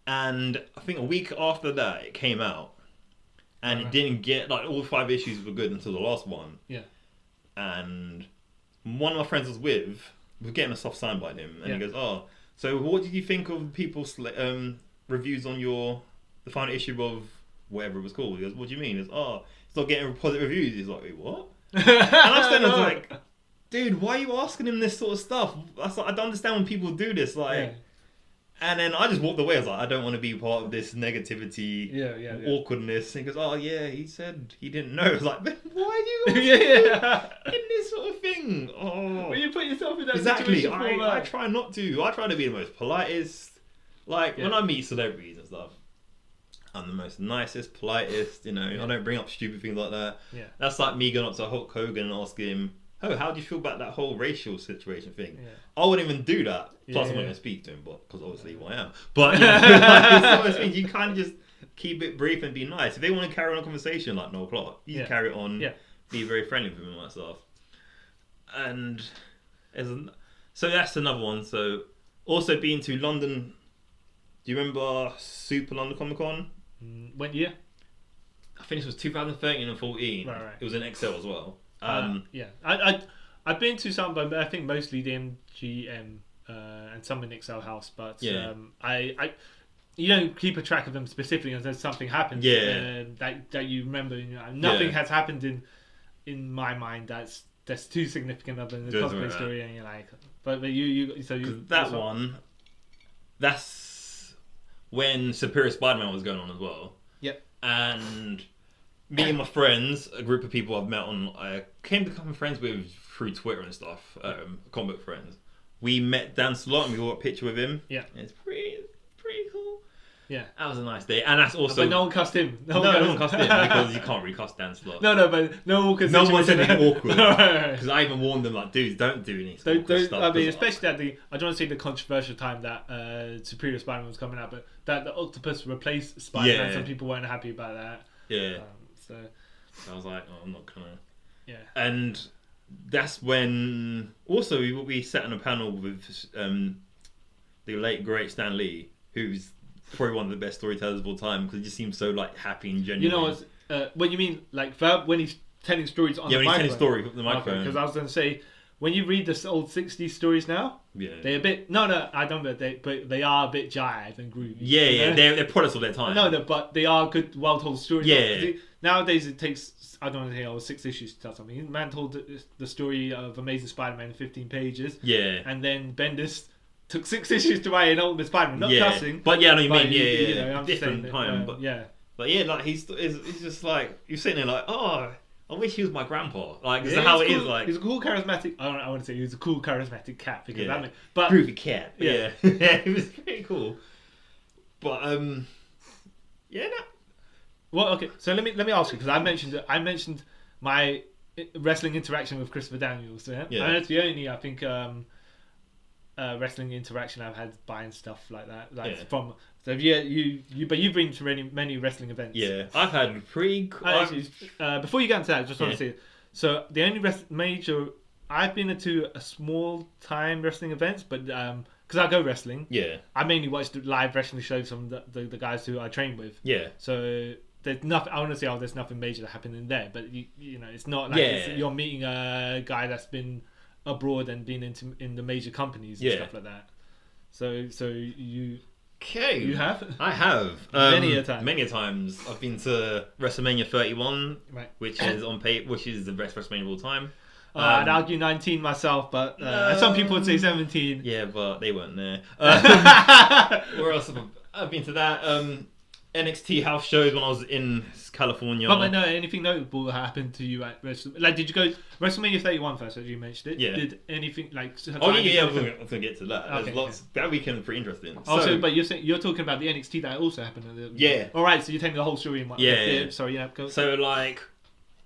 A: And I think a week after that, it came out. And it didn't get, like, all 5 issues were good until the last one.
B: Yeah.
A: And one of my friends was getting a soft sign by him. And he goes, oh, so what did you think of people's reviews on the final issue of whatever it was called. He goes, what do you mean? It's it's not getting positive reviews. He's like, wait, what? And I'm standing there like, dude, why are you asking him this sort of stuff? That's like, I don't understand when people do this. Like, yeah. And then I just walked away. I was like, I don't want to be part of this negativity, awkwardness. And he goes, oh yeah, he said he didn't know. I was like, why are you in this sort of thing? Oh,
B: well, you put yourself in that
A: exactly.
B: situation.
A: I try not to. I try to be the most politest. Like when I meet celebrities and stuff, I'm the most nicest, politest. You know, I don't bring up stupid things like that.
B: Yeah,
A: that's like me going up to Hulk Hogan and asking him, oh, how do you feel about that whole racial situation thing? Yeah. I wouldn't even do that. Plus, I'm not going to speak to him, because obviously I am. But you know, like, you kind of just keep it brief and be nice. If they want to carry on a conversation like no o'clock, you carry it on. Yeah. Be very friendly with them and that stuff. And so that's another one. So also being to London. Do you remember Super London Comic Con?
B: When year?
A: I think it was 2013 and 14. Right. It was in Excel as well.
B: I've been to some, but I think mostly the MGM and some in Excel House. But I you don't keep a track of them specifically unless something happens. That you remember. You know, nothing has happened in my mind that's too significant other than the cosplay story, and you're like, but
A: that one, that's when Superior Spider-Man was going on as well.
B: Yep.
A: And me and my friends, a group of people I came to become friends with through Twitter and stuff, comic book friends. We met Dan Slott and we got a picture with him.
B: Yeah.
A: And it's pretty cool.
B: Yeah.
A: That was a nice day. And that's also...
B: But no one cussed him.
A: No one cussed him because you can't really cuss Dan Slott.
B: No, but no one
A: said anything awkward. Because I even warned them, like, dudes, don't do any stuff.
B: I mean, especially at I don't want to say the controversial time that Superior Spider-Man was coming out, but that the Octopus replaced Spider-Man, some people weren't happy about that.
A: Yeah.
B: So
A: I was like, I'm not gonna.
B: Yeah.
A: And that's when also we sat on a panel with the late great Stan Lee, who's probably one of the best storytellers of all time because he just seems so like happy and genuine.
B: You know what you mean, like when he's telling stories on the microphone. Yeah, when he's telling story
A: on the microphone.
B: Because I was going to say, when you read the old 60s stories now, they're a bit... No, I don't, but they are a bit jive and groovy.
A: Yeah, you know? They're products of their time.
B: No, but they are good, well-told stories.
A: Yeah.
B: Nowadays, it takes, I don't know, 6 issues to tell something. Man told the story of Amazing Spider-Man in 15 pages.
A: Yeah.
B: And then Bendis took 6 issues to write an Ultimate Spider-Man. Not cussing.
A: But yeah, I know what you mean.
B: You know, I'm
A: different
B: saying
A: time.
B: But yeah.
A: But yeah, like he's just like, you're sitting there like, oh... I wish he was my grandpa. Like, this is how it
B: cool.
A: is. Like,
B: he's a cool, charismatic. I want to say he was a cool, charismatic cat because
A: but groovy cat. Yeah, it was pretty cool. But
B: Well, okay. So let me ask you because I mentioned my wrestling interaction with Christopher Daniels. Yeah. And that's the only I think wrestling interaction I've had buying stuff like that. From. So but you've been to many wrestling events.
A: Yeah, I've had pretty.
B: Before you get into that, I just want to say, so the only major I've been to a small time wrestling events, but because I go wrestling, I mainly watch the live wrestling shows from the guys who I train with.
A: Yeah.
B: So there's nothing. I want to say, there's nothing major that happened in there, but you know, it's not like you're meeting a guy that's been abroad and been in the major companies and stuff like that. So you.
A: Okay.
B: You have?
A: I have.
B: Many a time.
A: Many a times. I've been to WrestleMania 31, which is which is the best WrestleMania of all time.
B: I'd argue 19 myself, but some people would say 17.
A: Yeah, but they weren't there. Where else have I've been to that? NXT house shows when I was in California.
B: But no, anything notable happened to you at WrestleMania? Like, did you go WrestleMania 31 first, as you mentioned it?
A: Yeah.
B: Did anything like?
A: Oh yeah, I was going to get to that. There's lots. That weekend was pretty interesting.
B: Also, but you're talking about the NXT that also happened. All right, so you're taking the whole story in one.
A: Yeah.
B: Sorry, go.
A: So like,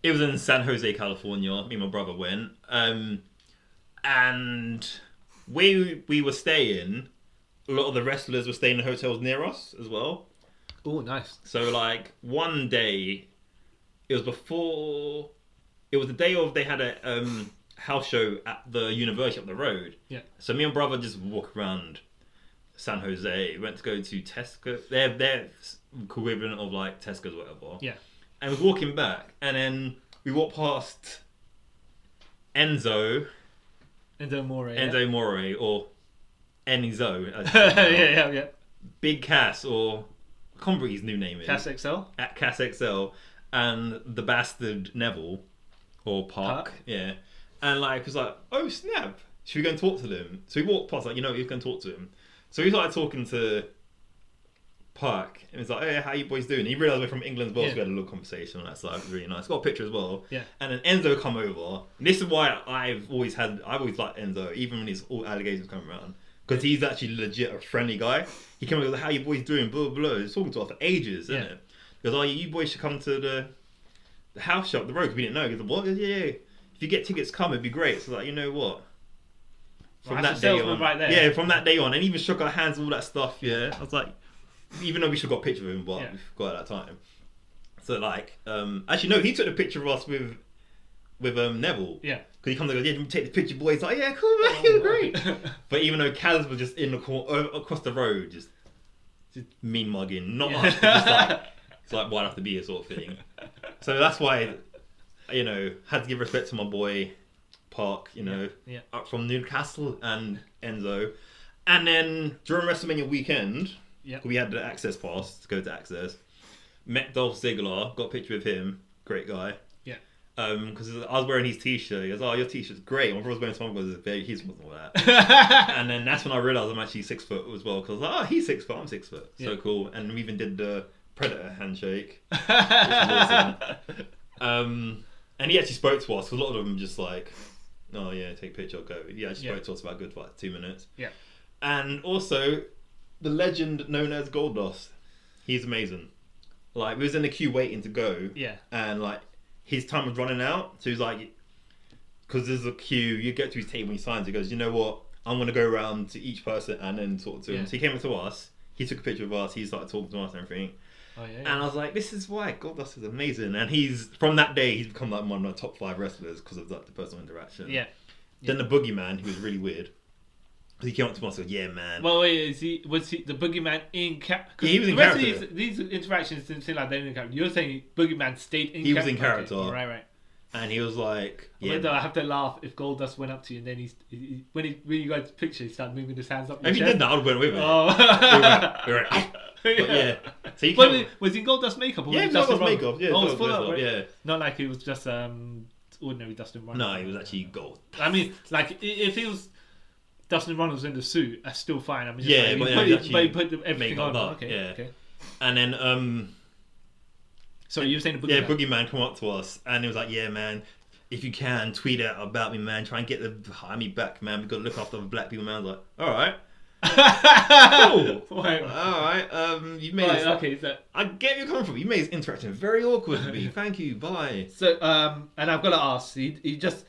A: it was in San Jose, California. Me and my brother went, and we were staying. A lot of the wrestlers were staying in hotels near us as well.
B: Oh, nice.
A: So, like, one day, it was the day of, they had a house show at the university up the road.
B: Yeah.
A: So me and brother just walk around San Jose, went to go to Tesco, their equivalent of, like, Tesco's or whatever.
B: Yeah.
A: And was walking back, and then we walked past Enzo More, or Enzo.
B: Yeah.
A: Big Cass, or I can't remember what his new name is.
B: Cass XL?
A: At Cass XL, and the bastard Neville, or Park. Yeah. And like, it was like, oh snap, should we go and talk to them? So we walked past, like, he's going to talk to him. So we started talking to Park, and it's like, hey, how you boys doing? And he realised we're from England as well, so we had a little conversation, and that's like really nice. Got a picture as well.
B: Yeah.
A: And then Enzo come over. And this is why I've always liked Enzo, even when his all allegations come around. Because he's actually legit a friendly guy. He came over and goes, how you boys doing? Blah, blah, blah. He's talking to us for ages, isn't it? He goes, oh, you boys should come to the house shop, the road, because we didn't know. He goes, what? Yeah. If you get tickets, come, it'd be great. So like, you know what? From that day on.
B: Right there.
A: Yeah, from that day on. And even shook our hands, all that stuff, yeah. I was like, even though we should have got a picture of him, but we forgot at that time. So like, actually no, he took the picture of us with Neville.
B: Yeah.
A: Because he comes and goes, yeah, take the picture, boys. Like, yeah, cool, man, you're great. But even though Kaz was just in the corner, across the road, just mean mugging, not much, but just like, it's like, why'd I have to be here sort of thing. So that's why, you know, had to give respect to my boy Park, you know, up from Newcastle and Enzo. And then during WrestleMania weekend, we had the access pass to go to Access. Met Dolph Ziggler, got a picture with him, great guy. Because I was wearing his t-shirt. He goes, oh, your t-shirt's great. My brother's wearing something because he's wasn't all that. And then that's when I realised I'm actually 6 foot as well. Because I was like, oh, he's 6 foot, I'm 6 foot. So cool. And we even did the Predator handshake, which was awesome. And he actually spoke to us. Because a lot of them just like, oh yeah, take a picture, I'll go. He actually spoke to us about good for like 2 minutes. And also, the legend known as Goldust. He's amazing. Like, we was in the queue waiting to go. And like, his time was running out, so he was like, because there's a queue, you get to his table and he signs, he goes, you know what, I'm going to go around to each person and then talk to him. So he came up to us, he took a picture of us, he started talking to us and everything. And I was like, this is why Goldust is amazing. And he's, from that day, he's become like one of my top 5 wrestlers because of like the personal interaction. Then the Boogeyman, he was really weird. He came up to us and said, yeah, man.
B: Well, wait, was he the Boogeyman in character?
A: Yeah, he was in character.
B: These interactions didn't seem like they were in character. You're saying Boogeyman stayed in character?
A: He was in character.
B: Okay. Right.
A: And he was like,
B: yeah. I have to laugh if Goldust went up to you and then when you got the picture, he started moving his hands up.
A: If he did that, I would have went with him.
B: Oh.
A: we were like, but yeah. So he
B: was he in Goldust makeup? Or
A: yeah, he was Goldust makeup. Yeah,
B: it was full up, right?
A: Yeah.
B: Not like he was just ordinary Dustin Runnels.
A: No, he was actually gold.
B: I mean, like, if he was Dustin Runnels in the suit, that's still fine. I mean,
A: but
B: he put everything on. Okay.
A: And then
B: sorry, you were saying the
A: Boogeyman? Yeah, Boogeyman come up to us and he was like, yeah, man, if you can, tweet out about me, man. Try and get the army back, man. We've got to look after the black people, man. I was like, alright. Cool. Alright, you made it.
B: Okay, so
A: I get where you're coming from. You made this interaction very awkward for me. Thank you, bye.
B: So, and I've got to ask, he just...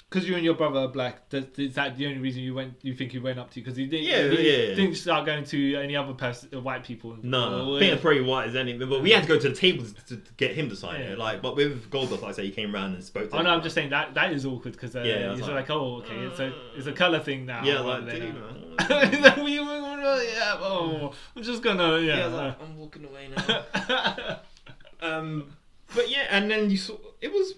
B: Because you and your brother are black, is that the only reason you think he went up to you? Because he didn't start going to any other white people.
A: No, I think it's probably white as anything. But we had to go to the table to get him to sign it. Like, but with Goldust, like I say, he came around and spoke to him.
B: Oh no, I'm just saying that is awkward because he's like, oh, okay, it's a colour thing now.
A: Yeah, like, dude, man.
B: I'm just gonna,
A: like, I'm walking away now. But yeah, and then it was.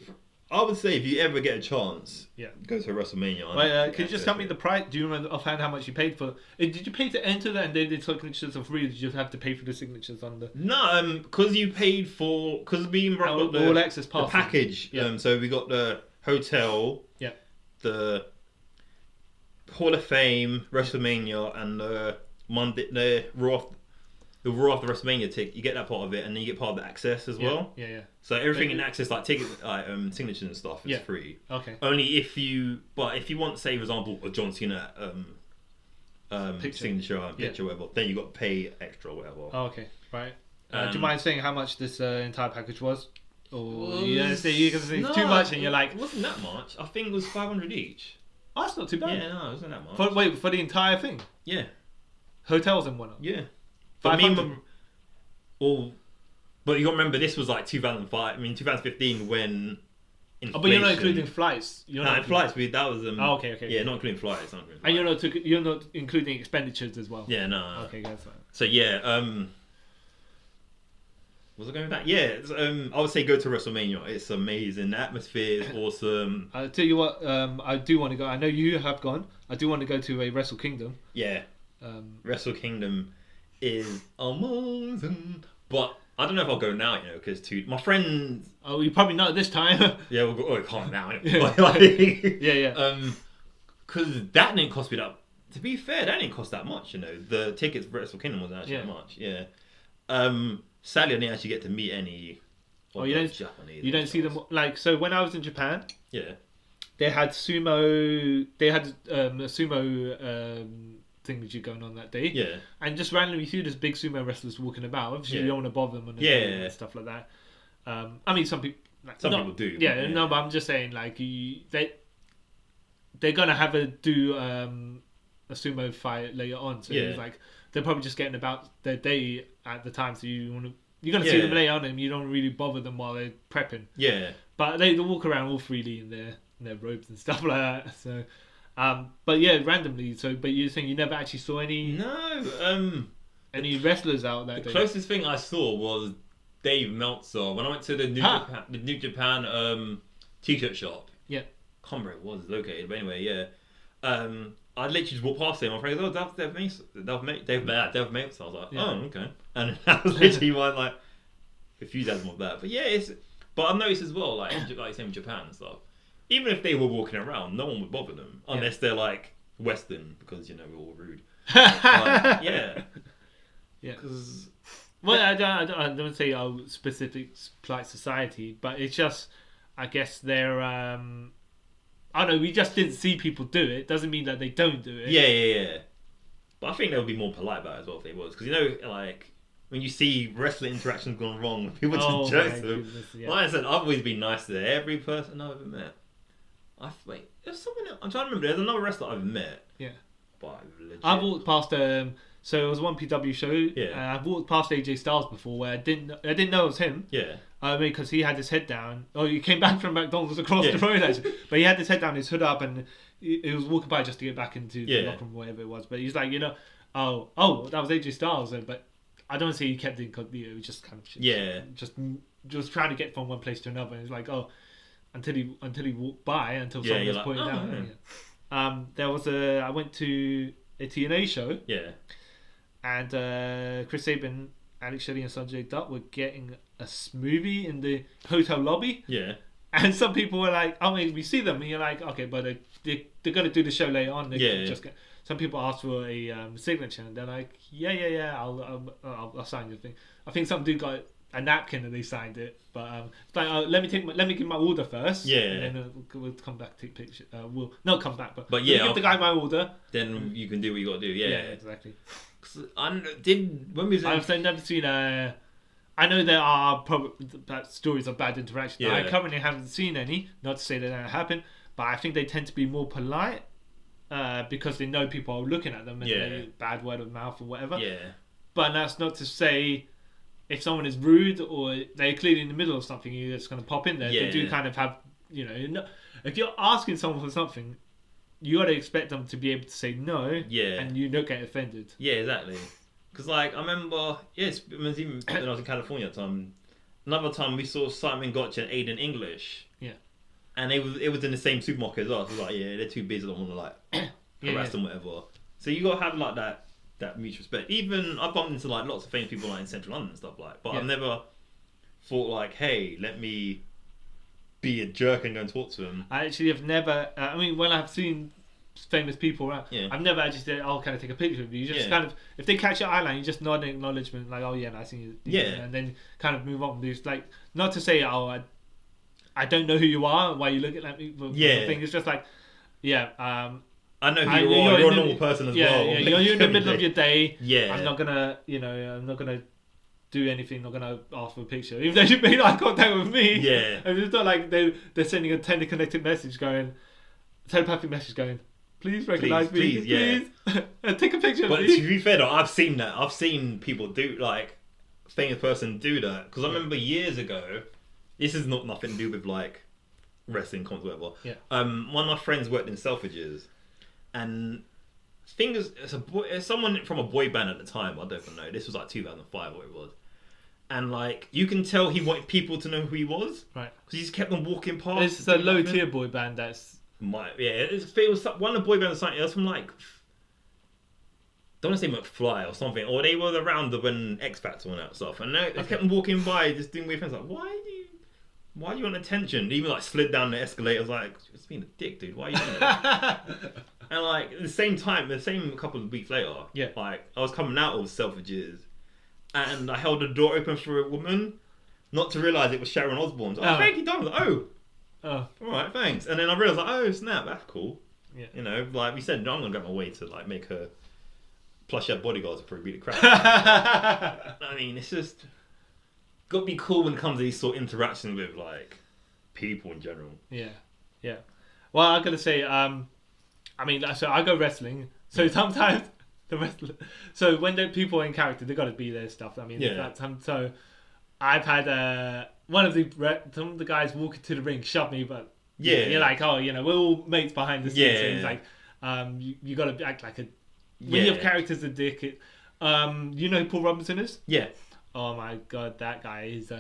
A: I would say if you ever get a chance, go to WrestleMania.
B: Wait, can you just tell me the price? Do you remember offhand how much you paid for? Did you pay to enter that and then the signatures for free? Or did you have to pay for the signatures on the?
A: No, because you paid for we got the
B: all access pass,
A: the package. So we got the hotel, the Hall of Fame, WrestleMania, and the Raw after WrestleMania ticket. You get that part of it, and then you get part of the access as well.
B: Yeah.
A: So everything in access, like ticket, signatures and stuff, is free.
B: Okay.
A: Only if you want, say, for example, a John Cena signature and picture, whatever, then you got to pay extra, or whatever.
B: Oh, okay, right. Do you mind saying how much this entire package was? Or you're gonna say too much, and you're like,
A: it wasn't that much. I think it was $500 each.
B: Oh, that's not too bad.
A: Yeah, no, it wasn't that much.
B: For the entire thing.
A: Yeah.
B: Hotels and whatnot.
A: Yeah. But but you got to remember, this was like 2005. I mean, 2015 when. Inflation...
B: but you're not including flights.
A: Flights. That was.
B: okay.
A: Yeah, not including flights.
B: And you're not including expenditures as well.
A: Yeah, no.
B: Okay, that's fine.
A: So yeah, was I going with that? Yeah, I would say go to WrestleMania. It's amazing. The atmosphere is awesome.
B: I'll tell you what. I do want to go. I know you have gone. I do want to go to a Wrestle Kingdom.
A: Yeah. Wrestle Kingdom is amazing. But I don't know if I'll go now, because my friends.
B: Oh, you probably know this time.
A: Yeah, we'll go. Oh, it can't now.
B: Yeah.
A: Because that didn't cost me that. To be fair, that didn't cost that much. The tickets for Wrestle Kingdom wasn't actually that much. Yeah. Sadly, I didn't actually get to meet any.
B: You don't.
A: Japanese.
B: You don't see them like so. When I was in Japan,
A: yeah,
B: they had sumo. They had a sumo thing that you going on that day.
A: Yeah.
B: And just randomly, you see this big sumo wrestlers walking about. Obviously, you don't want to bother them on the day and stuff like that. I mean, some people.
A: People do.
B: Yeah, no, but I'm just saying, like, they're gonna have a sumo fight later on. So it's like they're probably just getting about their day at the time. So you're gonna see them later on, and you don't really bother them while they're prepping.
A: Yeah.
B: But they walk around all freely in their robes and stuff like that. So, but yeah, randomly. So, but you're saying you never actually saw any?
A: No.
B: Any wrestlers out that day?
A: The closest thing I saw was Dave Meltzer when I went to the New Japan t-shirt shop.
B: Yeah.
A: Can't remember where it was located, but anyway, yeah. I literally just walked past him. My friend goes, "Oh, Dave Meltzer." Dave Meltzer. I was like, "Oh, okay." And that was literally my like enthusiasm of that. But yeah, but I've noticed as well, like in Japan and stuff. Even if they were walking around, no one would bother them unless they're like Western, because we're all rude. Yeah. Because.
B: Well, I don't say specific polite society, but it's just, I guess they're. I don't know. We just didn't see people do it. Doesn't mean that they don't do it.
A: Yeah. But I think they would be more polite about it as well if they was, because like when you see wrestling interactions gone wrong, people just joke to them. Like I said, I've always been nice to every person I've ever met. There's someone else, I'm trying to remember. There's another wrestler I've met.
B: Yeah.
A: But
B: I've walked past so it was one PW show.
A: Yeah.
B: I've walked past AJ Styles before where I didn't know it was him.
A: Yeah.
B: Because he had his head down. Oh, he came back from McDonald's across the road actually. But he had his head down, his hood up, and he was walking by just to get back into the locker room, whatever it was. But he's like, oh, that was AJ Styles. But I don't see he kept it incognito. It was just kind of just trying to get from one place to another. And it's like, until he walked by, until someone was pointing out. There was I went to a TNA show.
A: Yeah.
B: And Chris Sabin, Alex Shelley, and Sanjay Dutt were getting a smoothie in the hotel lobby.
A: Yeah.
B: And some people were like, "Oh, we see them," and you're like, "Okay, but they're gonna do the show later on." Some people asked for a signature, and they're like, "Yeah, I'll sign your thing." I think some dude got a napkin and they signed it, but it's like, let me give my order first.
A: Yeah.
B: And then we'll come back, take picture. We'll not come back, but
A: yeah,
B: give the guy my order.
A: Then you can do what you got to do. Yeah,
B: exactly.
A: I've
B: never seen I know there are stories of bad interaction.
A: Yeah.
B: I currently haven't seen any. Not to say that that happened, but I think they tend to be more polite because they know people are looking at them and they bad word of mouth or whatever.
A: Yeah.
B: But that's not to say if someone is rude or they're clearly in the middle of something, you're just going to pop in there.
A: Yeah.
B: They do kind of have, if you're asking someone for something, you got to expect them to be able to say no, and you don't get offended.
A: Yeah, exactly. Because I remember, it was even when I was in California at the time. Another time we saw Simon Gotch and Aiden English.
B: Yeah.
A: And it was in the same supermarket as us. So they're too busy. I don't want to harass them, whatever. So you got to have that mutual respect. Even I've bumped into lots of famous people in Central London and stuff but I've never thought hey, let me be a jerk and go and talk to them.
B: I actually have never. When I've seen famous people around, I've never actually said, "Oh, can I take a picture of you?" You just kind of, if they catch your eye line, you just nod in acknowledgement, like, "Oh yeah, I see you."
A: Yeah.
B: And then kind of move on. It's not to say, "Oh, I don't know who you are. Why you looking at me?" Thing. It's just like,
A: I know who you are. You're a normal person as well.
B: Yeah, you're in the middle of your day.
A: Yeah.
B: I'm not gonna do anything. Not gonna ask for a picture, even though you made eye contact with me.
A: Yeah.
B: And it's not like they're sending a telepathic message going, "Please recognize me, please. And take a picture of me."
A: But to be fair though, I've seen that. I've seen people do famous person do that, because I remember years ago. This is nothing to do with wrestling comments or whatever.
B: Yeah.
A: One of my friends worked in Selfridges, and it's someone from a boy band at the time. I don't even know. This was 2005 or what it was. And you can tell he wanted people to know who he was,
B: right?
A: Because he just kept on walking past.
B: It's a low tier boy band. It was one of the boy bands. That's from
A: don't want to say McFly or something, or they were around when X Factor and that stuff, and they kept walking by, just doing weird things. Like, why do you want attention? They even like slid down the escalator. I was like, just being a dick, dude. Why are you doing that? And like at the same couple of weeks later, like I was coming out of Selfridges, and I held the door open for a woman, not to realise it was Sharon Osbourne. So, thank you, Dom. Like, oh, all right, thanks. And then I realised, like, oh snap, that's cool. Yeah. You know, like we said, I'm gonna go my way to like make her. Plus, she had bodyguards to probably beat the crap. I mean, it's just got to be cool when it comes to these sort of interactions with like people in general.
B: Yeah. Well, I gotta say, so I go wrestling. So sometimes the wrestler. So when the people are in character, they gotta be their stuff. I mean, so I've had some of the guys walk into the ring, shove me, but you're like, oh, you know, we're all mates behind the scenes. So it's like, you gotta act like a. When you have characters a dick, you know who Paul Robinson is?
A: Yeah.
B: Oh my god, that guy is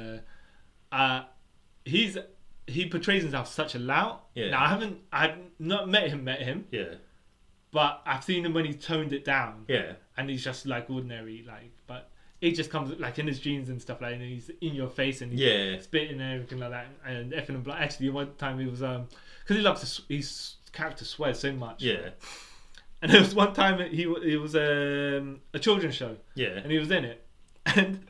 B: he portrays himself such a lout. Yeah. Now I've not met him. Yeah. But I've seen him when he's toned it down. Yeah. And he's just like ordinary, like, but it just comes like in his jeans and stuff like that, and he's in your face and he's spitting and everything like that and effing and blood. Actually, one time he was because he loves his character swears so much. Yeah. And there was one time it was a children's show. Yeah. And he was in it. And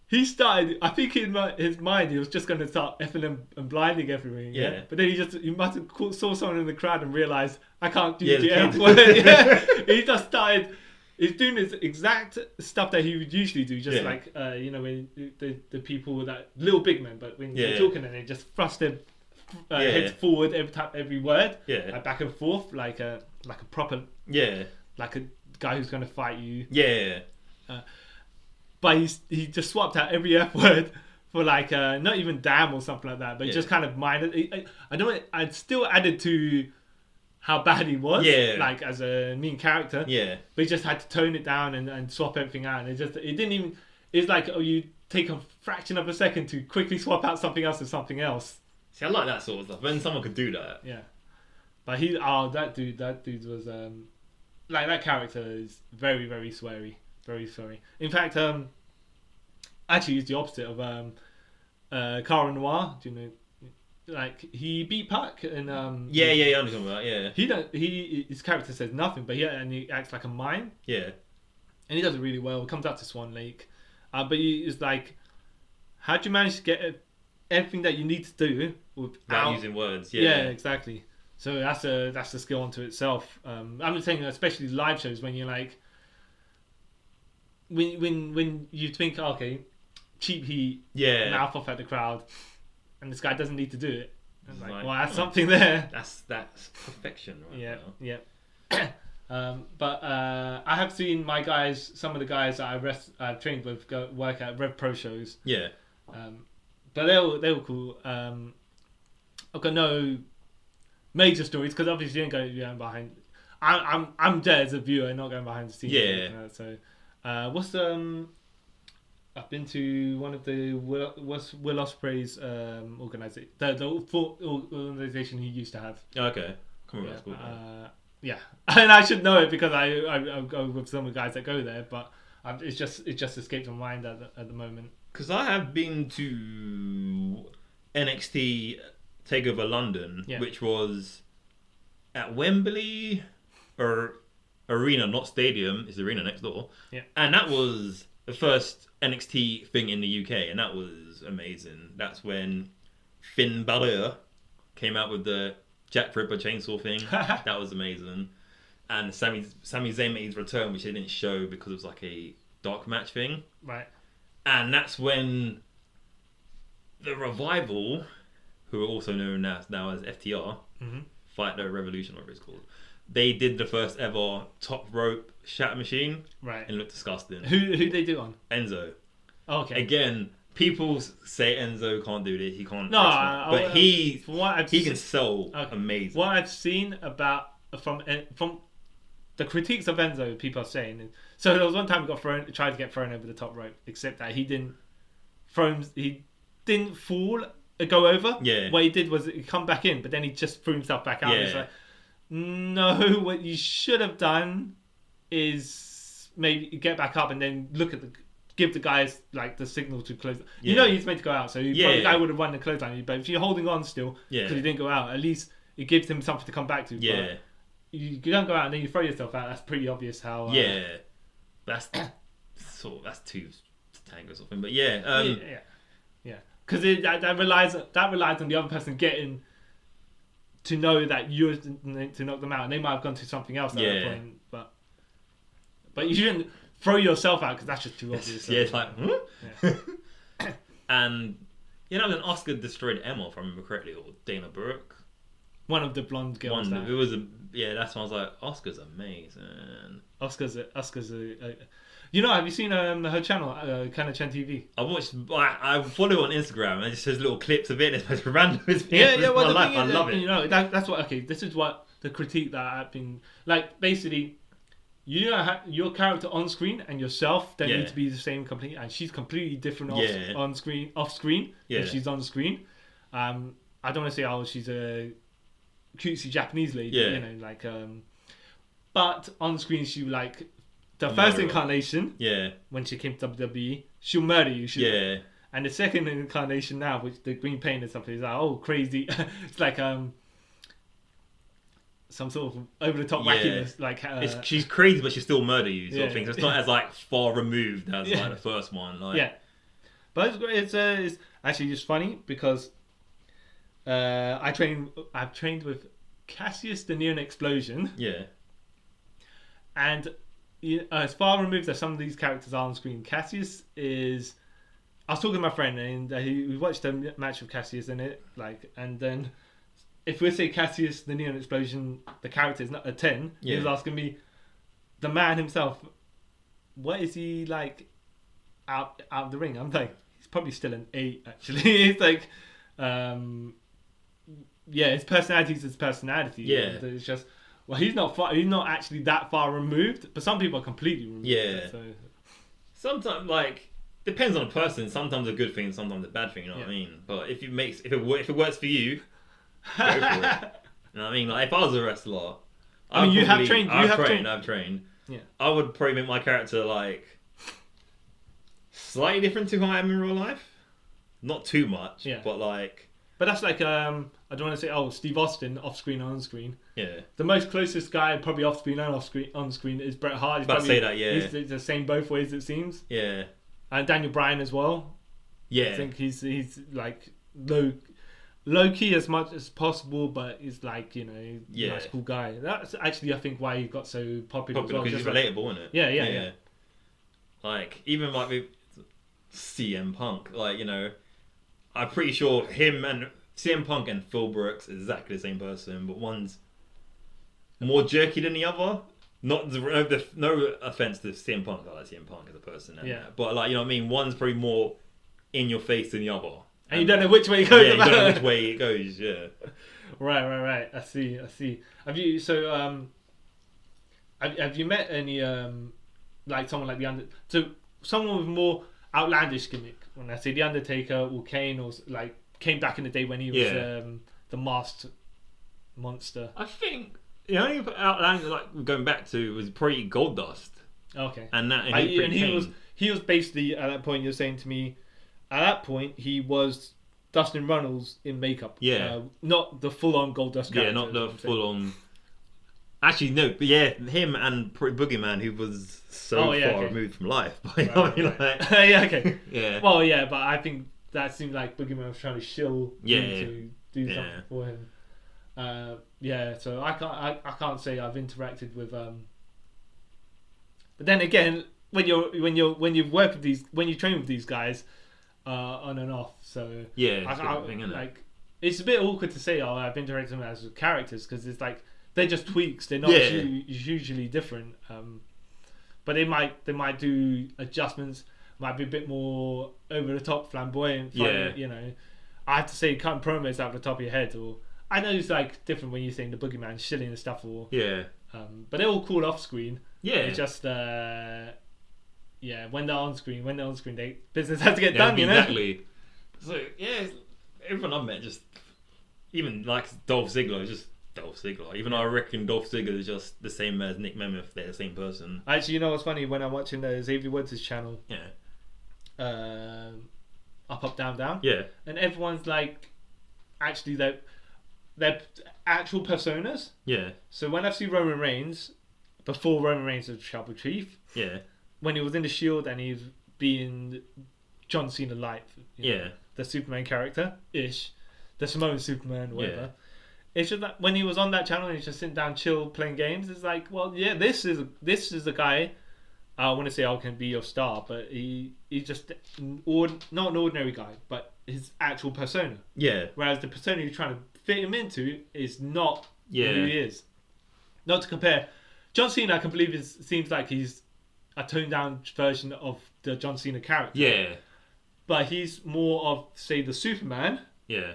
B: he started, I think in his mind, he was just going to start effing and blinding everything. Yeah. But then he must have saw someone in the crowd and realised, I can't do the F word. He just started, he's doing his exact stuff that he would usually do. Just like, you know, when the people that, little big men, but when they're talking and they just thrust their heads forward every word. Yeah. Like back and forth, like a proper like a guy who's going to fight you. But he just swapped out every F word for like not even damn or something like that, but just kind of minded. I'd still added to how bad he was, like as a mean character. Yeah. But he just had to tone it down and swap everything out, and it didn't even. It's like you take a fraction of a second to quickly swap out something else with something else.
A: See, I like that sort of stuff. When someone could do that.
B: Yeah. But that dude was like that character is very, very sweary, very sweary. In fact, actually, he's the opposite of Cara Noir. Do you know? Like he beat Puck and
A: I understand that. Yeah.
B: His character says nothing, but he acts like a mime. Yeah. And he does it really well. He comes out to Swan Lake, but he is like, how do you manage to get everything that you need to do without
A: using words?
B: Yeah, exactly. So that's a skill unto itself. I'm just saying, especially live shows, when you're like, when you think, okay, cheap heat, mouth off at the crowd, and this guy doesn't need to do it. I'm like, well, that's something there.
A: That's perfection, right?
B: Yeah, yeah. But I have seen some of the guys that I've trained with go work at Rev Pro shows. Yeah. But they were cool. I've got no major stories because obviously you don't go behind. I'm there as a viewer, not going behind the scenes. Yeah. So, I've been to one of the Will Ospreay's organisation, the organisation he used to have.
A: Okay.
B: Yeah, and I should know it because I go with some of the guys that go there, but it's just escaped my mind at the moment.
A: Because I have been to NXT TakeOver London, which was at Wembley or Arena, not stadium. It's the arena next door. Yeah, and that was the first NXT thing in the UK, and that was amazing. That's when Finn Balor came out with the Jack the Ripper chainsaw thing. That was amazing. And Sami Zayn made his return, which they didn't show because it was like a dark match thing. Right. And that's when the Revival, who are also known now as FTR, Fight the Revolution, whatever it's called, they did the first ever top rope shatter machine. Right. And it looked disgusting.
B: Who they do on?
A: Enzo.
B: Oh, okay.
A: Again, people say Enzo can't do this. He can't. No, but he can sell amazing.
B: What I've seen about from the critiques of Enzo, people are saying. So there was one time he tried to get thrown over the top rope, except that he didn't go over. Yeah. What he did was he come back in, but then he just threw himself back out. Yeah. It's like, no, what you should have done is maybe get back up and then give the guys like the signal to close. You
A: Yeah.
B: know he's meant to go out, so the guy
A: Yeah.
B: would have run the clothesline. But if you're holding on still because he didn't go out, at least it gives him something to come back to.
A: Yeah.
B: But you don't go out and then you throw yourself out. That's pretty obvious how.
A: Yeah. That's two tangos or thing. But yeah.
B: Yeah. Because that relies on the other person getting to know that you're to knock them out, and they might have gone to something else at that point. But you shouldn't throw yourself out because that's just too obvious.
A: Yeah, it's like, and you know, when Oscar destroyed Emma, if I remember correctly, or Dana Brooke,
B: one of the blonde girls.
A: it was that's when I was like, Oscar's amazing.
B: Oscar's a you know, have you seen her channel, Kana Chen TV?
A: I follow on Instagram and it just says little clips of it. It's the most random thing.
B: Yeah. Well,
A: I love it.
B: You know, that's what. Okay, this is what the critique that I've been like. Basically, you know, your character on screen and yourself don't need to be the same completely, and she's completely different off screen than she's on screen. I don't want to say she's a cutesy Japanese lady, you know, like but on screen she like the first incarnation, when she came to WWE, she'll murder you. And the second incarnation now, which the green paint and stuff is like, crazy. It's like some sort of over the top wackiness. Like
A: she's crazy, but she still murder you, sort of thing. So it's not as like far removed as like the first one. Like.
B: But it's great. It's actually just funny because I've trained with Cassius the Neon Explosion. And as far removed as some of these characters are on screen, Cassius is. I was talking to my friend and we watched a match with Cassius in it, and then if we say Cassius the Neon Explosion, the character is not a 10. He was asking me, the man himself, what is he like out of the ring? I'm like, he's probably still an 8 actually. It's like, his personality is his personality.
A: Yeah,
B: it's just. Well, he's not actually that far removed, but some people are completely removed.
A: Yeah.
B: So.
A: Sometimes, like, depends on the person. Sometimes a good thing, sometimes a bad thing. You know what I mean? But if it works for you, go for it. You know what I mean? Like, if I was a wrestler,
B: I've trained.
A: Yeah. I would probably make my character like slightly different to who I am in real life. Not too much, but like.
B: But that's like I don't want to say Steve Austin off screen and on screen.
A: Yeah.
B: The most closest guy probably off screen and on screen is Bret Hart.
A: About to say that, yeah.
B: He's the same both ways it seems.
A: Yeah.
B: And Daniel Bryan as well.
A: Yeah.
B: I think he's like low key as much as possible, but he's like, you know, nice cool guy. That's actually I think why he got so popular as well.
A: Because he's relatable, isn't it?
B: Yeah.
A: Like even like with CM Punk, like, you know, I'm pretty sure him and CM Punk and Phil Brooks is exactly the same person, but one's more jerky than the other. No offense to CM Punk, I like CM Punk as a person, but like, you know what I mean. One's probably more in your face than the other,
B: and you don't know which way it goes.
A: Yeah, you don't know which way it goes. Yeah.
B: Right. I see. Have you have you met any like someone like someone with more outlandish gimmick? When I say The Undertaker or Kane, or like came back in the day when he was the masked monster.
A: I think the only outlandish like going back to was probably Goldust.
B: Okay.
A: And
B: he was basically at that point. You're saying to me, at that point he was Dustin Runnels in makeup.
A: Yeah.
B: Not the full on Goldust character.
A: Yeah, not the full on. Actually, no, but yeah, him and Boogeyman, who was far removed from life.
B: Okay.
A: Yeah.
B: Well, yeah, but I think that seemed like Boogeyman was trying to shill him to do something for him. So I can't say I've interacted with. But then again, when you work with these, when you train with these guys, on and off, so it's a bit awkward to say, I've interacted with them as characters, because it's like. They're just tweaks. They're not hugely different. But they might do adjustments. Might be a bit more over the top, flamboyant. Funny, you know, I have to say, cutting promos out the top of your head. Or I know it's like different when you're saying the Boogeyman shilling and stuff. Or but they're all cool off screen. Yeah, it's just when they're on screen, business has to get done. You know,
A: exactly. So everyone I've met, just even like Dolph Ziggler, just. Dolph Ziggler. Even though I reckon Dolph Ziggler is just the same as Nick Mammoth. They're the same person.
B: Actually, you know what's funny? When I'm watching Xavier Woods' channel, Up Up Down Down, and everyone's like, actually they're actual personas.
A: Yeah.
B: So when I see Roman Reigns, before Roman Reigns was Tribal Chief, when he was in the Shield and he was being John Cena light, the Superman character ish, the Samoan Superman, whatever. It's just that when he was on that channel and he's just sitting down, chill, playing games, it's like, well, this is the guy. I want to say I can be your star, but he's just not an ordinary guy, but his actual persona. Yeah. Whereas the persona you're trying to fit him into is not who he is. Not to compare, John Cena, I can believe seems like he's a toned down version of the John Cena character. Yeah. But he's more of, say, the Superman. Yeah.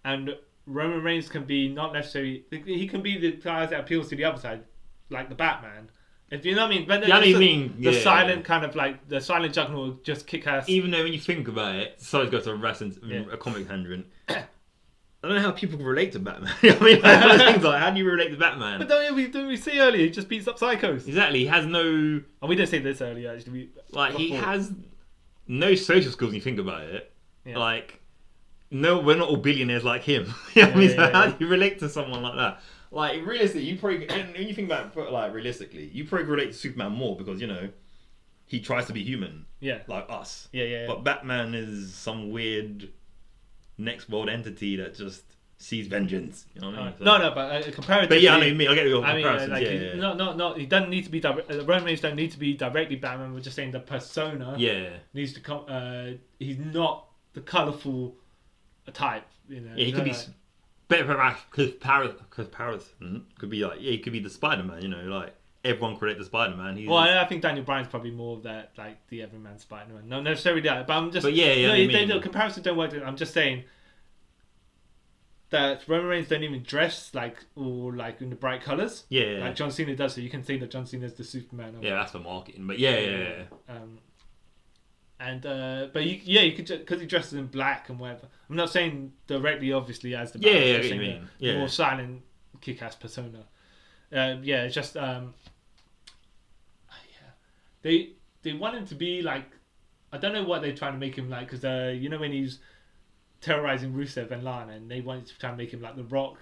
B: And Roman Reigns can be not necessarily... He can be the guy that appeals to the other side, like the Batman. If you know what I mean? But the silent kind of like... The silent juggernaut just kick ass.
A: Even though when you think about it... Sorry to go to a comic tangent. I don't know how people can relate to Batman. I mean, things like, how do you relate to Batman?
B: But don't we see earlier? He just beats up psychos.
A: Exactly. He has no...
B: And we didn't say this earlier, actually.
A: He has no social skills when you think about it. Yeah. Like... No, we're not all billionaires like him. You know what I mean? So how do you relate to someone like that? Like, realistically, you probably... And when you think about it, like, realistically, you probably relate to Superman more because, you know, he tries to be human. Yeah. Like us. Yeah. But Batman is some weird next world entity that just sees vengeance. You know what I mean? So,
B: no, but comparatively...
A: But yeah, I know what you mean. I get your comparison.
B: He doesn't need to be... Roman Reigns don't need to be directly Batman. We're just saying the persona needs to come... he's not the colourful... type, you know.
A: Yeah, he could be better comparison. Could be like, he could be the Spider-Man, you know, like everyone could relate to Spider-Man.
B: Well, I think Daniel Bryan's probably more of that, like the everyman Spider-Man. Not necessarily that, but I'm just.
A: But the
B: comparisons don't work. I'm just saying that Roman Reigns don't even dress like in the bright colours. Yeah. Like John Cena does, so you can see that John Cena's the Superman.
A: Yeah, that's for marketing, but
B: but you could just, because he dresses in black and whatever. I'm not saying directly, obviously, as the Batman. The more silent, kick-ass persona. It's just they want him to be like, I don't know what they're trying to make him like, because you know when he's terrorizing Rusev and Lana, and they wanted to try and make him like The Rock.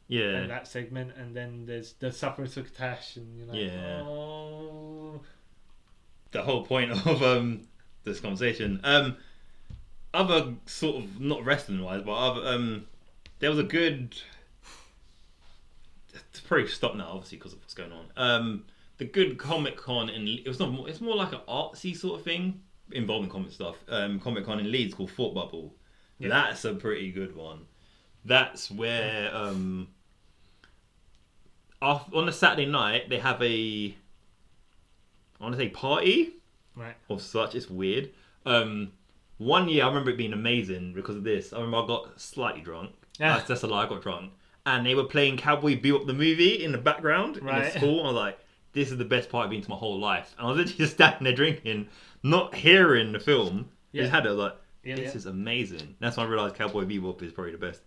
B: Yeah. And that segment, and then there's the Suffering Succotash, and you know. Oh.
A: The whole point of this conversation. Other sort of, not wrestling wise, but other, there was a good... It's probably stopped now, obviously, because of what's going on. The good Comic Con it's more like an artsy sort of thing involving comic stuff. Comic Con in Leeds called Thought Bubble. Yeah. That's a pretty good one. That's where on a Saturday night they have I want to say party. Right. Of such, it's weird. One year I remember it being amazing because of this. I remember I got slightly drunk. Yeah. That's a lie, I got drunk. And they were playing Cowboy Bebop the movie in the background in the school. I was like, this is the best part I've been to my whole life. And I was literally just standing there drinking, not hearing the film. Yeah. Just had it, I was like, this is amazing. That's when I realised Cowboy Bebop is probably the best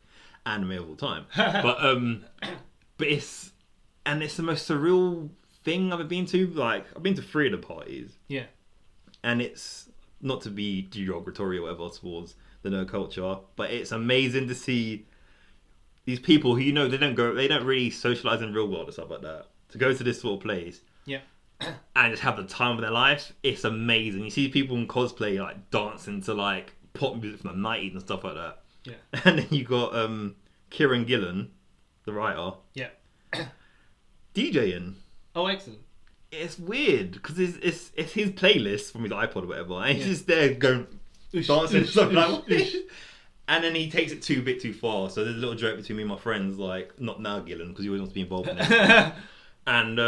A: anime of all time. But it's the most surreal thing I've ever been to. Like, I've been to 3 of the parties. Yeah. And it's not to be derogatory or whatever towards the nerd culture, but it's amazing to see these people who, you know, they don't really socialize in the real world and stuff like that. To go to this sort of place, and just have the time of their life, it's amazing. You see people in cosplay like dancing to like pop music from the 90s and stuff like that. Yeah. And then you got Kieran Gillen, the writer. Yeah. DJing.
B: Oh, excellent.
A: It's weird because it's his playlist from his iPod or whatever, and he's just there going dancing and stuff like that. And then he takes it a bit too far. So there's a little joke between me and my friends, like, not now Gillen, because he always wants to be involved in it. And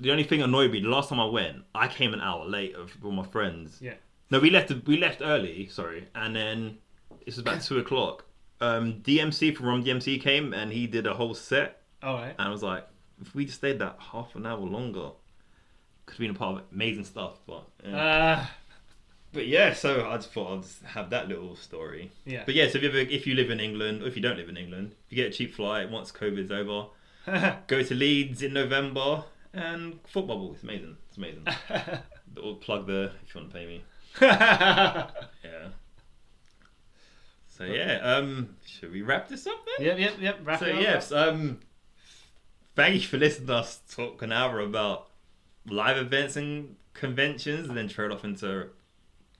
A: the only thing annoyed me, the last time I went, I came an hour late with all my friends. Yeah. No, we left early, sorry. And then this was about 2:00. DMC from Rom DMC came and he did a whole set. Oh, right. And I was like, if we just stayed that half an hour longer, could have been a part of amazing stuff. But But yeah, so I just thought I'd just have that little story.
B: Yeah.
A: But yeah, so if you live in England, or if you don't live in England, if you get a cheap flight once COVID's over, go to Leeds in November and football ball. It's amazing. It's amazing. We'll plug there if you want to pay me. Yeah. So yeah, should we wrap this up then?
B: Yep. Wrap
A: So
B: it up.
A: yes, thank you for listening to us talk an hour about live events and conventions, and then trail off into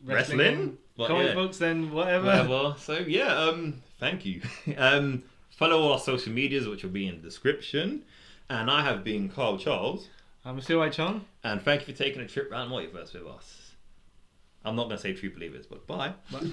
A: wrestling, but
B: comic
A: yeah,
B: books, then whatever.
A: So yeah, thank you. Follow all our social medias, which will be in the description. And I have been Carl Charles.
B: I'm still Chon.
A: And thank you for taking a trip around Multiverse with us. I'm not going to say True Believers, but bye.
B: Bye.